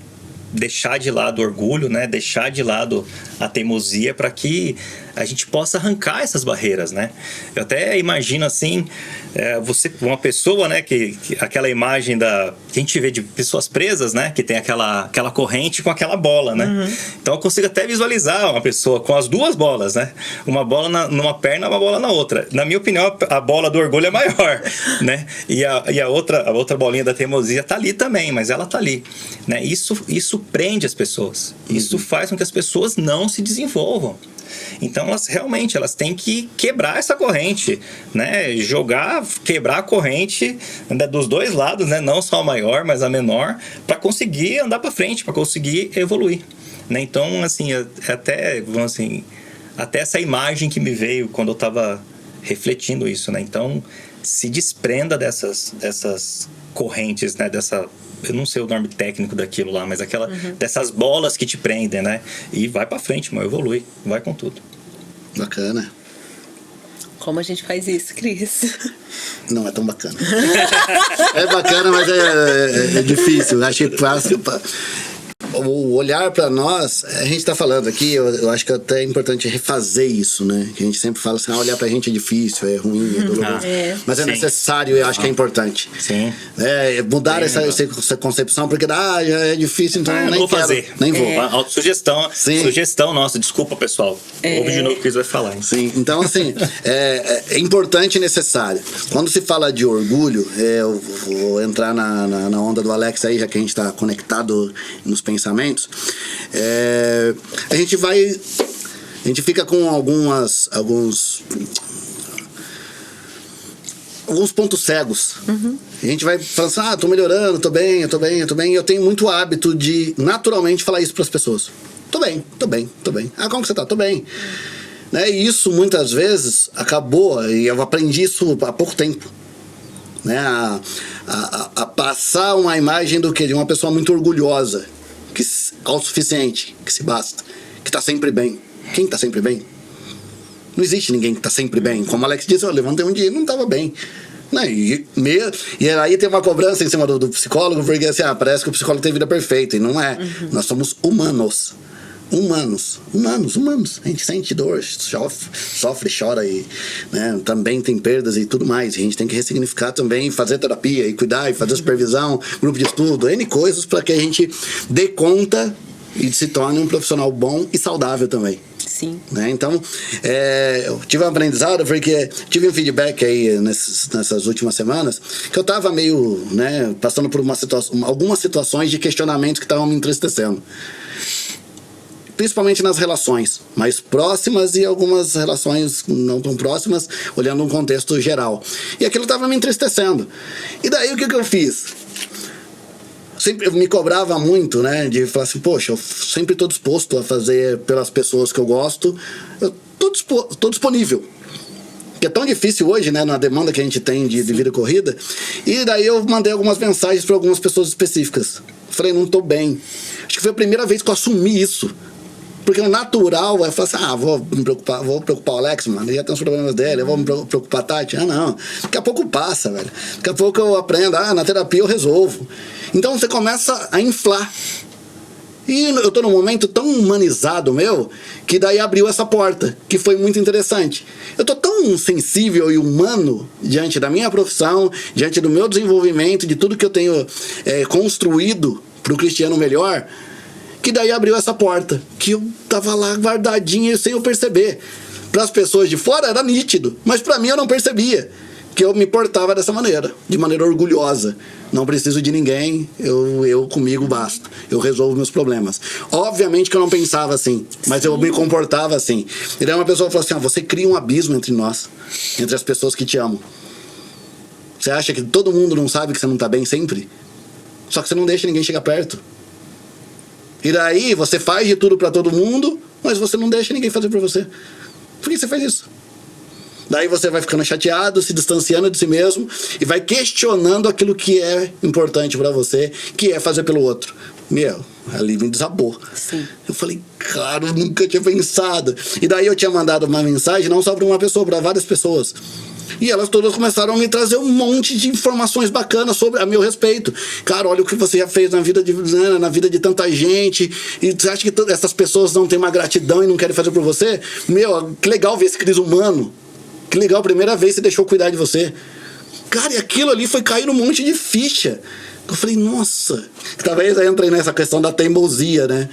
deixar de lado o orgulho, né? Deixar de lado a teimosia para que a gente possa arrancar essas barreiras, né? Eu até imagino assim, uma pessoa, né? Que aquela imagem que a gente vê de pessoas presas, né? Que tem aquela corrente com aquela bola, né? Então eu consigo até visualizar uma pessoa com as duas bolas, né? Uma bola numa perna, uma bola na outra. Na minha opinião, a bola do orgulho é maior, né? E a outra bolinha da teimosia tá ali também, mas ela tá ali, né? Isso prende as pessoas. Isso faz com que as pessoas não se desenvolvam. Então elas têm que quebrar essa corrente, né? Quebrar a corrente, né, dos dois lados, né? Não só a maior, mas a menor, para conseguir andar para frente, para conseguir evoluir, né? Então, assim, até essa imagem que me veio quando eu estava refletindo isso, né? Então, se desprenda dessas correntes, né? Eu não sei o nome técnico daquilo lá, mas dessas bolas que te prendem, né? E vai pra frente, evolui, vai com tudo. Bacana. Como a gente faz isso, Cris? Não é tão bacana. É bacana, mas é difícil. Acho que o olhar para nós, a gente está falando aqui, eu acho que até é importante refazer isso, né? Que a gente sempre fala assim, olhar pra gente é difícil, é ruim, é doloroso. Mas é necessário, eu acho que é importante. Sim. Mudar essa concepção, porque já é difícil, então nem vou quero, fazer. nem vou. Sugestão nossa, desculpa, pessoal. Ouve de novo o que Cris vai falar. Hein? Sim, então assim, é importante e necessário. Quando se fala de orgulho, eu vou entrar na onda do Alex aí, já que a gente está conectado nos pensamentos, a gente fica com alguns pontos cegos. A gente vai falando assim, tô melhorando, tô bem. E eu tenho muito hábito de naturalmente falar isso para as pessoas. Tô bem. Como que você tá? Tô bem. Né? E isso muitas vezes acabou, e eu aprendi isso há pouco tempo, né? A passar uma imagem de uma pessoa muito orgulhosa, autossuficiente, que se basta, que tá sempre bem. Quem tá sempre bem? Não existe ninguém que tá sempre bem. Como o Alex disse, eu levantei um dia e não tava bem. Né? E aí tem uma cobrança em cima do psicólogo, porque assim, parece que o psicólogo tem vida perfeita, e não é. Nós somos humanos. A gente sente dor, sofre, chora e, né, também tem perdas e tudo mais. A gente tem que ressignificar também, fazer terapia e cuidar e fazer supervisão, grupo de estudo, N coisas para que a gente dê conta e se torne um profissional bom e saudável também. Sim. Né? Então, eu tive um aprendizado porque tive um feedback aí nessas últimas semanas que eu tava meio, né, passando por algumas situações de questionamento que estavam me entristecendo. Principalmente nas relações mais próximas e algumas relações não tão próximas, olhando um contexto geral. E aquilo estava me entristecendo. E daí o que eu fiz? Eu me cobrava muito, né? De falar assim, poxa, eu sempre estou disposto a fazer pelas pessoas que eu gosto. Eu estou disponível. Que é tão difícil hoje, né? Na demanda que a gente tem de vida corrida. E daí eu mandei algumas mensagens para algumas pessoas específicas. Falei, não estou bem. Acho que foi a primeira vez que eu assumi isso. Porque o natural é falar assim, vou preocupar o Alex, mano, ele já tem os problemas dele, eu vou me preocupar a Tati. Não, daqui a pouco passa, velho. Daqui a pouco eu aprendo, na terapia eu resolvo. Então você começa a inflar. E eu tô num momento tão humanizado meu, que daí abriu essa porta, que foi muito interessante. Eu tô tão sensível e humano diante da minha profissão, diante do meu desenvolvimento, de tudo que eu tenho construído pro Cristiano melhor, que daí abriu essa porta, que eu tava lá guardadinha sem eu perceber. Para as pessoas de fora era nítido, mas para mim eu não percebia que eu me portava dessa maneira, de maneira orgulhosa. Não preciso de ninguém, eu comigo basta, eu resolvo meus problemas. Obviamente que eu não pensava assim, mas eu me comportava assim. E daí uma pessoa falou assim, você cria um abismo entre nós, entre as pessoas que te amam. Você acha que todo mundo não sabe que você não tá bem sempre? Só que você não deixa ninguém chegar perto. E daí você faz de tudo pra todo mundo, mas você não deixa ninguém fazer pra você. Por que você faz isso? Daí você vai ficando chateado, se distanciando de si mesmo e vai questionando aquilo que é importante pra você, que é fazer pelo outro. Ali me desabou. Sim. Eu falei, cara, eu nunca tinha pensado. E daí eu tinha mandado uma mensagem não só pra uma pessoa, pra várias pessoas. E elas todas começaram a me trazer um monte de informações bacanas a meu respeito. Cara, olha o que você já fez na vida de tanta gente. E você acha que essas pessoas não têm uma gratidão e não querem fazer por você? Que legal ver esse Cris humano. Que legal, primeira vez você deixou cuidar de você. Cara, e aquilo ali foi cair um monte de ficha. Eu falei, nossa. Talvez eu entrei nessa questão da teimosia, né?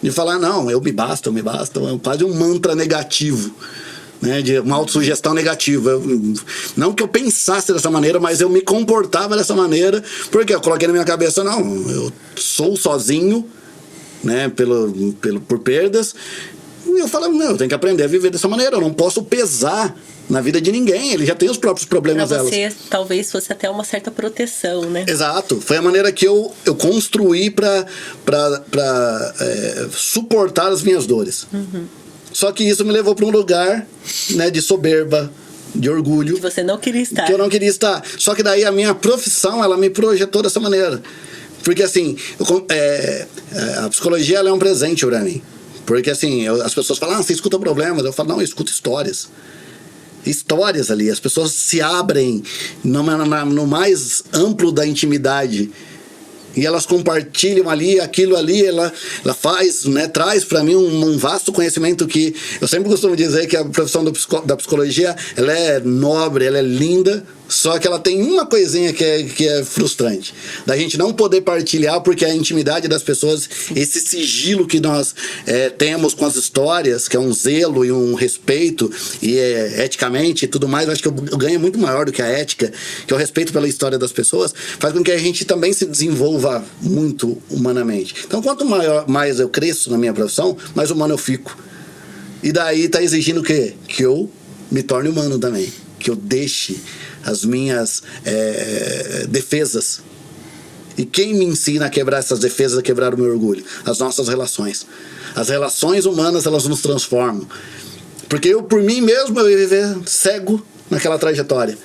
De falar, não, eu me basto. É quase um mantra negativo. Né, de uma autossugestão negativa. Não que eu pensasse dessa maneira, mas eu me comportava dessa maneira, porque eu coloquei na minha cabeça, não, eu sou sozinho, né, por perdas, e eu falava, não, eu tenho que aprender a viver dessa maneira, eu não posso pesar na vida de ninguém, ele já tem os próprios problemas pra delas. você, talvez fosse até uma certa proteção, né? Exato, foi a maneira que eu construí para suportar as minhas dores. Só que isso me levou para um lugar, né, de soberba, de orgulho. Que você não queria estar. Que eu não queria estar. Só que daí a minha profissão, ela me projetou dessa maneira. Porque assim, a psicologia ela é um presente para mim. Porque assim, as pessoas falam, você escuta problemas. Eu falo, não, eu escuto histórias. histórias ali. As pessoas se abrem no mais amplo da intimidade. E elas compartilham ali, aquilo ali, ela faz, né, traz para mim um vasto conhecimento que eu sempre costumo dizer que a profissão da psicologia, ela é nobre, ela é linda, só que ela tem uma coisinha que é frustrante, da gente não poder partilhar, porque a intimidade das pessoas, esse sigilo que nós temos com as histórias, que é um zelo e um respeito, e eticamente e tudo mais, eu acho que eu ganho muito maior do que a ética, que é o respeito pela história das pessoas, faz com que a gente também se desenvolva muito humanamente. Então, quanto mais eu cresço na minha profissão, mais humano eu fico. E daí tá exigindo o quê? Que eu me torne humano também. Que eu deixe as minhas defesas. E quem me ensina a quebrar essas defesas, a quebrar o meu orgulho? As nossas relações. As relações humanas, elas nos transformam. Porque eu, por mim mesmo, eu ia viver cego naquela trajetória.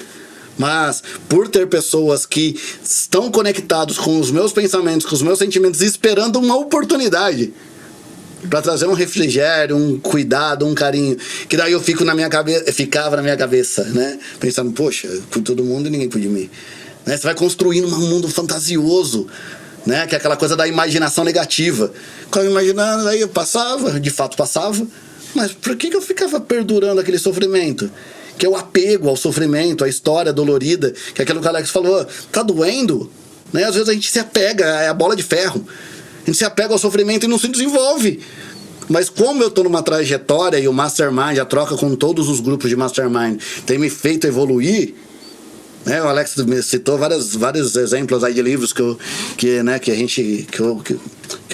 Mas, por ter pessoas que estão conectados com os meus pensamentos, com os meus sentimentos, esperando uma oportunidade para trazer um refrigério, um cuidado, um carinho, que daí eu ficava na minha cabeça, né? Pensando, poxa, por todo mundo e ninguém por de mim. Né? Você vai construindo um mundo fantasioso, né? Que é aquela coisa da imaginação negativa. Quando eu imaginando, aí eu passava, de fato passava, mas por que eu ficava perdurando aquele sofrimento? Que é o apego ao sofrimento, à história dolorida, que é aquilo que o Alex falou, tá doendo, né? Às vezes a gente se apega, é a bola de ferro, a gente se apega ao sofrimento e não se desenvolve. Mas como eu tô numa trajetória e o Mastermind, a troca com todos os grupos de Mastermind, tem me feito evoluir, né? O Alex me citou vários exemplos aí de livros que eu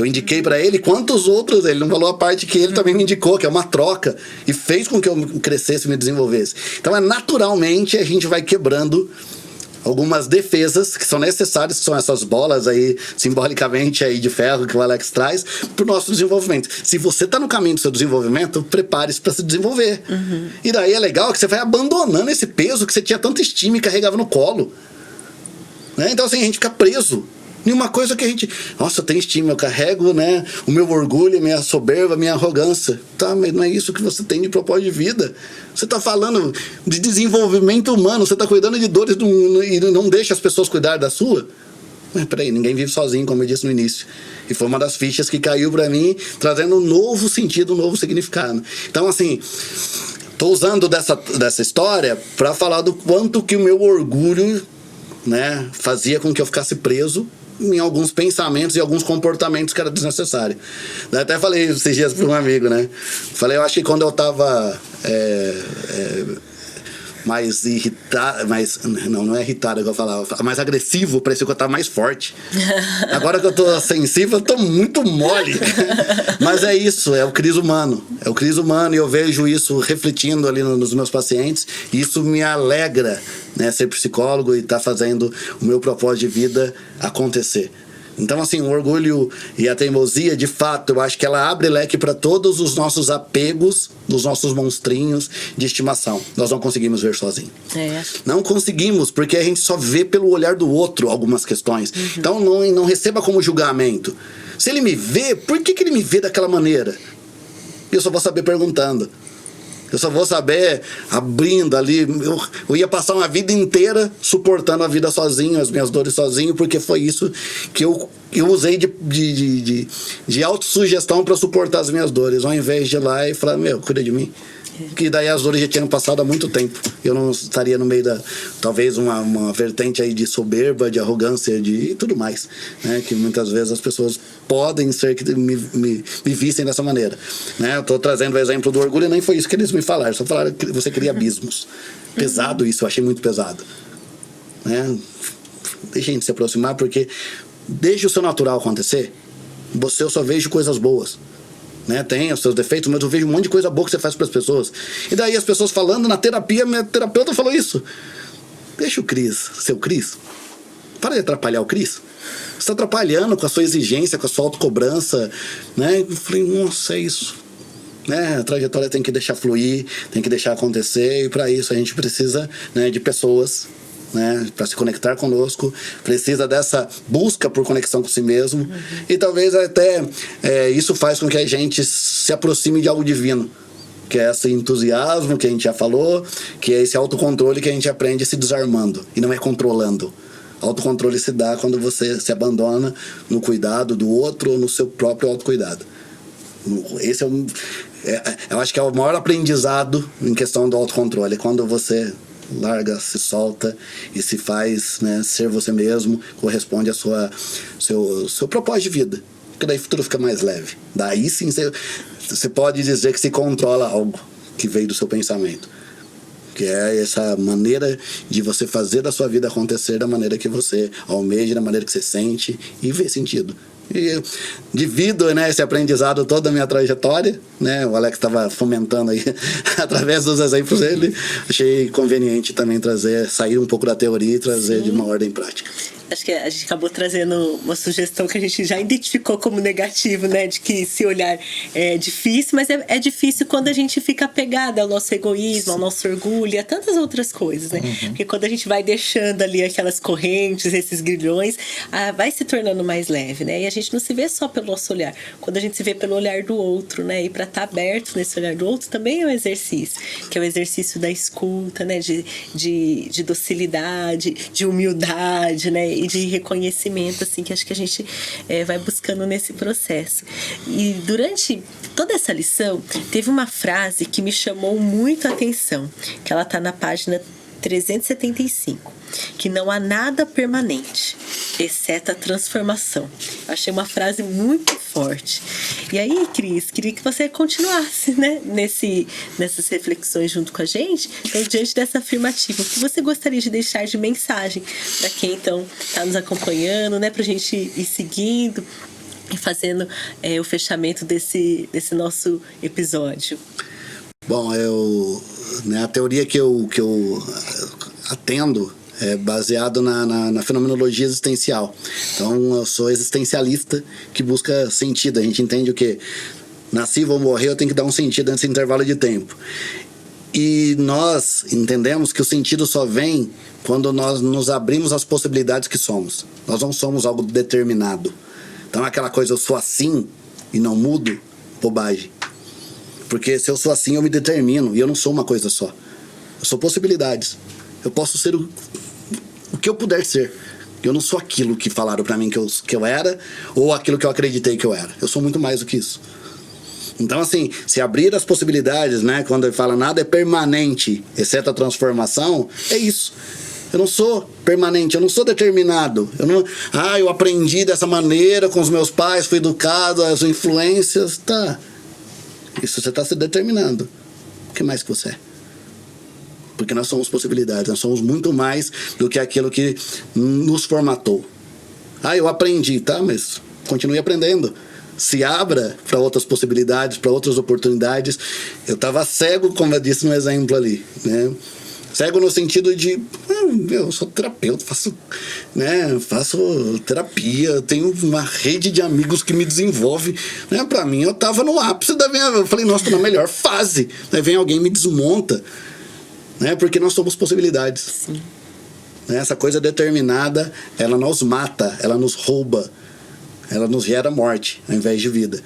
indiquei para ele, quantos outros, ele não falou a parte que ele também me indicou, que é uma troca, e fez com que eu crescesse e me desenvolvesse. Então, naturalmente, a gente vai quebrando algumas defesas que são necessárias, que são essas bolas aí, simbolicamente aí de ferro que o Alex traz, pro nosso desenvolvimento. Se você tá no caminho do seu desenvolvimento, prepare-se para se desenvolver. E daí é legal que você vai abandonando esse peso que você tinha tanta estima e carregava no colo. Né? Então, assim, a gente fica preso em uma coisa que a gente... Nossa, eu tenho estima, eu carrego, né, o meu orgulho, minha soberba, minha arrogância. Tá, mas não é isso que você tem de propósito de vida. Você tá falando de desenvolvimento humano, você tá cuidando de dores e não deixa as pessoas cuidar da sua? Mas peraí, ninguém vive sozinho, como eu disse no início. E foi uma das fichas que caiu pra mim, trazendo um novo sentido, um novo significado. Então, assim, tô usando dessa história pra falar do quanto que o meu orgulho, né, fazia com que eu ficasse preso em alguns pensamentos e alguns comportamentos que era desnecessário. Eu até falei esses dias para um amigo, né? Falei, eu acho que quando eu tava mais irritado, não é irritado que eu falava, mais agressivo, parecia que eu tava mais forte. Agora que eu tô sensível, eu tô muito mole. Mas é isso, é o crise humano. É o crise humano, e eu vejo isso refletindo ali nos meus pacientes, e isso me alegra, né, ser psicólogo e estar fazendo o meu propósito de vida acontecer. Então, assim, o orgulho e a teimosia, de fato, eu acho que ela abre leque para todos os nossos apegos, dos nossos monstrinhos de estimação. Nós não conseguimos ver sozinho. Não conseguimos, porque a gente só vê pelo olhar do outro algumas questões. Então, não receba como julgamento. Se ele me vê, por que ele me vê daquela maneira? Eu só vou saber perguntando. Eu só vou saber abrindo ali. Eu ia passar uma vida inteira suportando a vida sozinho, as minhas dores sozinho, porque foi isso que eu usei de autossugestão para suportar as minhas dores, ao invés de ir lá e falar, cuida de mim. Que daí as dores já tinham passado há muito tempo. Eu não estaria no meio talvez uma vertente aí de soberba, de arrogância e tudo mais, né? Que muitas vezes as pessoas podem ser que me vissem dessa maneira, né? Eu tô trazendo o exemplo do orgulho, e nem foi isso que eles me falaram. Só falaram que você cria abismos. Pesado isso, eu achei muito pesado, né? Deixa a gente se aproximar, porque deixa o seu natural acontecer. Eu só vejo coisas boas, né? Tem os seus defeitos, mas eu vejo um monte de coisa boa que você faz para as pessoas. E daí as pessoas falando na terapia, minha terapeuta falou isso. Deixa o Cris, seu Cris. Para de atrapalhar o Cris. Você está atrapalhando com a sua exigência, com a sua autocobrança, né? Eu falei, nossa, é isso, né? A trajetória tem que deixar fluir, tem que deixar acontecer, e para isso a gente precisa, né, de pessoas, né, para se conectar conosco, precisa dessa busca por conexão com si mesmo, e talvez até isso faz com que a gente se aproxime de algo divino, que é esse entusiasmo que a gente já falou, que é esse autocontrole que a gente aprende se desarmando e não é controlando. Autocontrole se dá quando você se abandona no cuidado do outro ou no seu próprio autocuidado. Esse eu acho que é o maior aprendizado em questão do autocontrole, quando você larga, se solta e se faz, né, ser você mesmo, corresponde ao seu propósito de vida, porque daí tudo fica mais leve. Daí sim você pode dizer que se controla algo que veio do seu pensamento, que é essa maneira de você fazer da sua vida acontecer da maneira que você almeja, da maneira que você sente e vê sentido. E divido, né, esse aprendizado toda a minha trajetória, né? O Alex estava fomentando aí através dos exemplos dele. Achei conveniente também sair um pouco da teoria e trazer de uma ordem prática. Acho que a gente acabou trazendo uma sugestão que a gente já identificou como negativo, né? De que se olhar é difícil, mas é difícil quando a gente fica apegado ao nosso egoísmo, ao nosso orgulho e a tantas outras coisas, né? Porque quando a gente vai deixando ali aquelas correntes, esses grilhões, vai se tornando mais leve, né? E a gente não se vê só pelo nosso olhar. Quando a gente se vê pelo olhar do outro, né? E para estar aberto nesse olhar do outro também é um exercício, que é o exercício da escuta, né? De docilidade, de humildade, né? E de reconhecimento, assim, que acho que a gente vai buscando nesse processo. E durante toda essa lição, teve uma frase que me chamou muito a atenção, que ela está na página 375, que não há nada permanente, exceto a transformação. Eu achei uma frase muito forte. E aí, Cris, queria que você continuasse, né, nessas reflexões junto com a gente. Então, diante dessa afirmativa, o que você gostaria de deixar de mensagem para quem, então, está nos acompanhando, né, para a gente ir seguindo e fazendo o fechamento desse nosso episódio? Bom, a teoria que eu atendo é baseado na fenomenologia existencial. Então, eu sou existencialista que busca sentido. A gente entende o que? Nasci, vou morrer, eu tenho que dar um sentido nesse intervalo de tempo. E nós entendemos que o sentido só vem quando nós nos abrimos às possibilidades que somos. Nós não somos algo determinado. Então, aquela coisa, eu sou assim e não mudo, bobagem. Porque se eu sou assim, eu me determino. E eu não sou uma coisa só. Eu sou possibilidades. Eu posso ser o que eu puder ser. Eu não sou aquilo que falaram pra mim que eu era, ou aquilo que eu acreditei que eu era. Eu sou muito mais do que isso. Então, assim, se abrir as possibilidades, né? Quando ele fala nada é permanente, exceto a transformação, é isso. Eu não sou permanente, eu não sou determinado. Eu aprendi dessa maneira com os meus pais, fui educado, as influências, tá. Isso você está se determinando. O que mais que você é? Porque nós somos possibilidades, nós somos muito mais do que aquilo que nos formatou. Eu aprendi, tá? Mas continue aprendendo. Se abra para outras possibilidades, para outras oportunidades. Eu estava cego, como eu disse no exemplo ali, né? Cego no sentido de, eu sou terapeuta, faço terapia, tenho uma rede de amigos que me desenvolve, né? Para mim, eu estava no ápice da minha... Eu falei, nossa, tô na melhor fase. Aí vem alguém e me desmonta, né? Porque nós somos possibilidades. Sim. Essa coisa determinada, ela nos mata, ela nos rouba, ela nos gera morte ao invés de vida.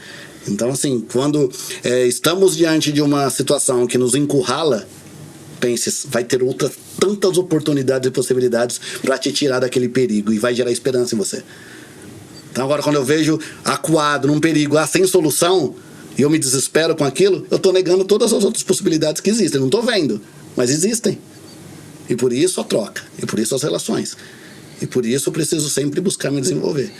Então, assim, quando estamos diante de uma situação que nos encurrala, pense, vai ter tantas oportunidades e possibilidades para te tirar daquele perigo e vai gerar esperança em você. Então agora, quando eu vejo acuado num perigo sem solução e eu me desespero com aquilo, eu estou negando todas as outras possibilidades que existem. Não estou vendo, mas existem. E por isso a troca, e por isso as relações, e por isso eu preciso sempre buscar me desenvolver.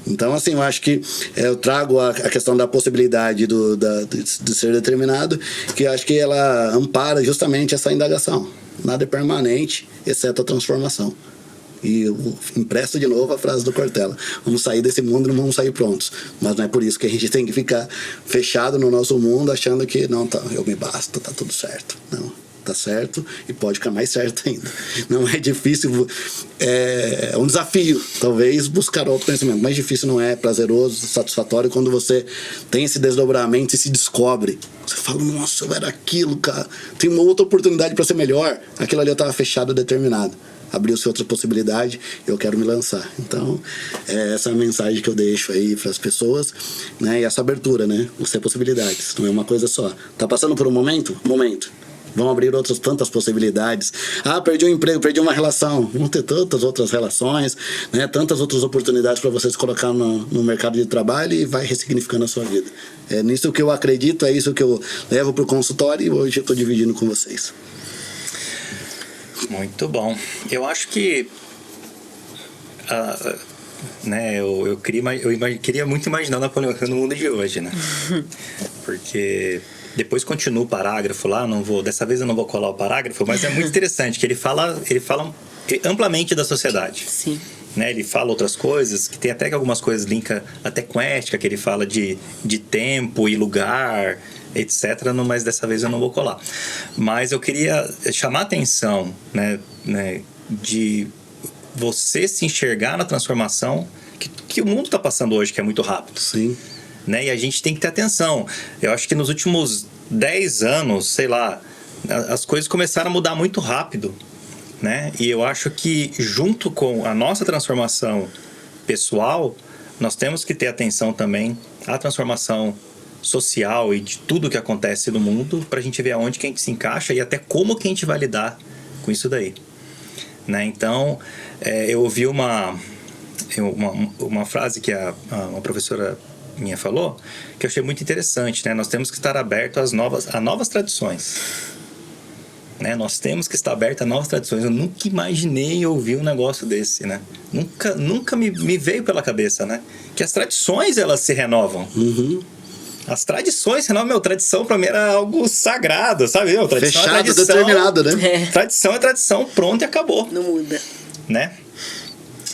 Então, assim, eu acho que eu trago a questão da possibilidade de ser determinado, que eu acho que ela ampara justamente essa indagação. Nada é permanente, exceto a transformação. E eu empresto de novo a frase do Cortella. Vamos sair desse mundo e não vamos sair prontos. Mas não é por isso que a gente tem que ficar fechado no nosso mundo, achando que, não, tá, eu me basto, tá tudo certo. Não. Tá certo e pode ficar mais certo ainda. Não é difícil, é um desafio, talvez, buscar autoconhecimento. Mais difícil não é, prazeroso, satisfatório quando você tem esse desdobramento e se descobre. Você fala, nossa, eu era aquilo, cara. Tem uma outra oportunidade para ser melhor. Aquilo ali eu estava fechado, determinado. abriu-se outra possibilidade, eu quero me lançar. Então, essa é a mensagem que eu deixo aí para as pessoas, né? E essa abertura, né? Você possibilidades, não é uma coisa só. Tá passando por um momento? Momento. Vão abrir outras tantas possibilidades. Ah, perdi um emprego, perdi uma relação. Vão ter tantas outras relações, né? Tantas outras oportunidades para você se colocar no mercado de trabalho e vai ressignificando a sua vida. É nisso que eu acredito, é isso que eu levo para o consultório e hoje eu estou dividindo com vocês. Muito bom. Eu acho que né, eu queria muito imaginar Napoleão Hill no mundo de hoje, né? Porque depois continua o parágrafo lá, dessa vez eu não vou colar o parágrafo, mas é muito interessante que ele fala amplamente da sociedade. Sim. Né, ele fala outras coisas, que tem até que algumas coisas linka até com ética, que ele fala de tempo e lugar, etc. Mas dessa vez eu não vou colar. Mas eu queria chamar a atenção, né, de você se enxergar na transformação que o mundo está passando hoje, que é muito rápido. Sim. Né, e a gente tem que ter atenção. Eu acho que nos últimos 10 anos, sei lá, as coisas começaram a mudar muito rápido. Né? E eu acho que junto com a nossa transformação pessoal, nós temos que ter atenção também à transformação social e de tudo que acontece no mundo, para a gente ver aonde que a gente se encaixa e até como que a gente vai lidar com isso daí. Né? Então, eu ouvi uma frase que uma professora minha falou, que eu achei muito interessante. Né? Nós temos que estar abertos a novas tradições. Né? Nós temos que estar abertos a novas tradições. Eu nunca imaginei ouvir um negócio desse, né? Nunca me veio pela cabeça, né? Que as tradições, elas se renovam. Uhum. As tradições renovam. Tradição pra mim era algo sagrado, sabe? Tradição fechado, é tradição, determinado, né? Tradição é tradição, pronto e acabou. Não muda. Né?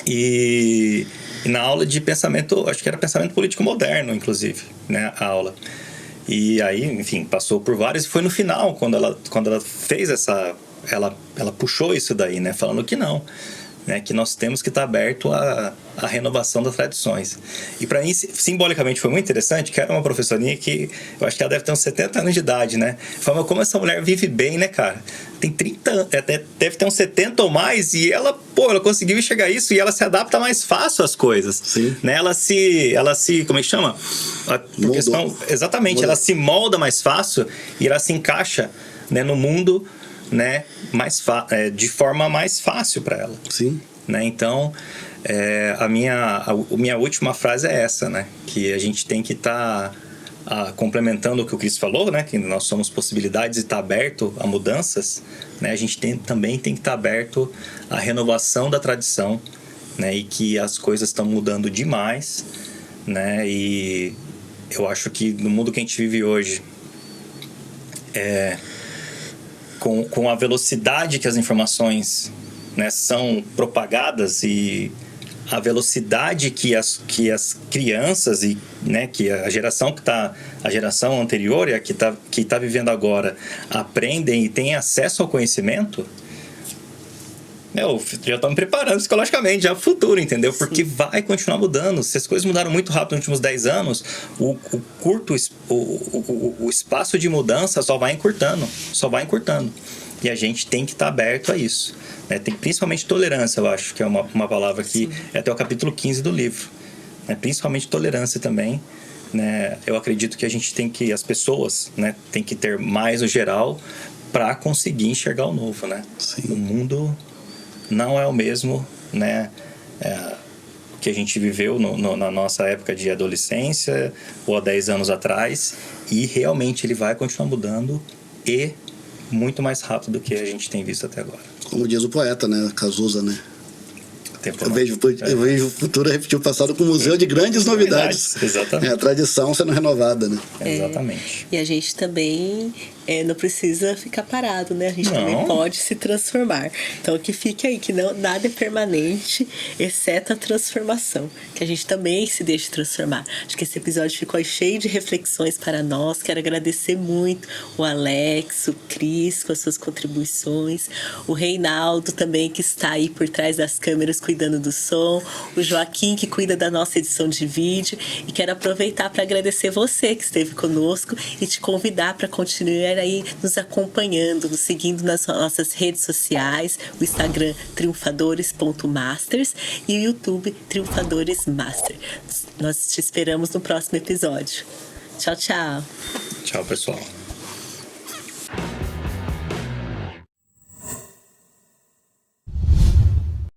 E na aula de pensamento, acho que era pensamento político moderno, inclusive, né? A aula. E aí, enfim, passou por vários. E foi no final, quando ela fez essa... Ela puxou isso daí, né? Falando que não. Né? Que nós temos que estar aberto à renovação das tradições. E para mim, simbolicamente, foi muito interessante, que era uma professorinha que... Eu acho que ela deve ter uns 70 anos de idade, né? Falava, como essa mulher vive bem, né, cara? Tem 30 anos, deve ter uns 70 ou mais, e ela conseguiu enxergar isso, e ela se adapta mais fácil às coisas. Sim. Né? Ela se... Como é que chama? Exatamente, ela se molda mais fácil e ela se encaixa, né, no mundo, né, de forma mais fácil para ela. Sim. Né? Então, a minha última frase é essa, né? Que a gente tem que estar complementando o que o Cris falou, né? Que nós somos possibilidades e estar aberto a mudanças, né? A gente também tem que estar aberto à renovação da tradição, né? E que as coisas estão mudando demais, né? E eu acho que no mundo que a gente vive hoje, com a velocidade que as informações, né, são propagadas e a velocidade que as crianças e, né, que a geração anterior e a que tá vivendo agora aprendem e têm acesso ao conhecimento, eu já estou me preparando psicologicamente já para o futuro, entendeu? Porque vai continuar mudando. Se as coisas mudaram muito rápido nos últimos 10 anos, o espaço de mudança só vai encurtando. E a gente tem que estar aberto a isso. Né? Tem principalmente tolerância, eu acho, que é uma palavra que é até o capítulo 15 do livro. Né? Principalmente tolerância também. Né? Eu acredito que as pessoas, né, tem que ter mais no geral para conseguir enxergar o novo. Né? O mundo não é o mesmo, né, que a gente viveu na nossa época de adolescência ou há 10 anos atrás, e realmente ele vai continuar mudando e muito mais rápido do que a gente tem visto até agora. Como diz o poeta, né, Cazuza, né? Eu vejo o futuro repetir o passado com um museu de grandes novidades. Exatamente. A tradição sendo renovada, né? Exatamente. E a gente também não precisa ficar parado, né? A gente também pode se transformar. Então, que fique aí, que nada é permanente, exceto a transformação. Que a gente também se deixe transformar. Acho que esse episódio ficou cheio de reflexões para nós. Quero agradecer muito o Alex, o Cris, com as suas contribuições. O Reinaldo também, que está aí por trás das câmeras, cuidando do som. O Joaquim, que cuida da nossa edição de vídeo. E quero aproveitar para agradecer você que esteve conosco e te convidar para continuar aí nos acompanhando, nos seguindo nas nossas redes sociais, o Instagram triunfadores.masters e o YouTube Triunfadores Master. Nós te esperamos no próximo episódio. Tchau, tchau. Tchau, pessoal.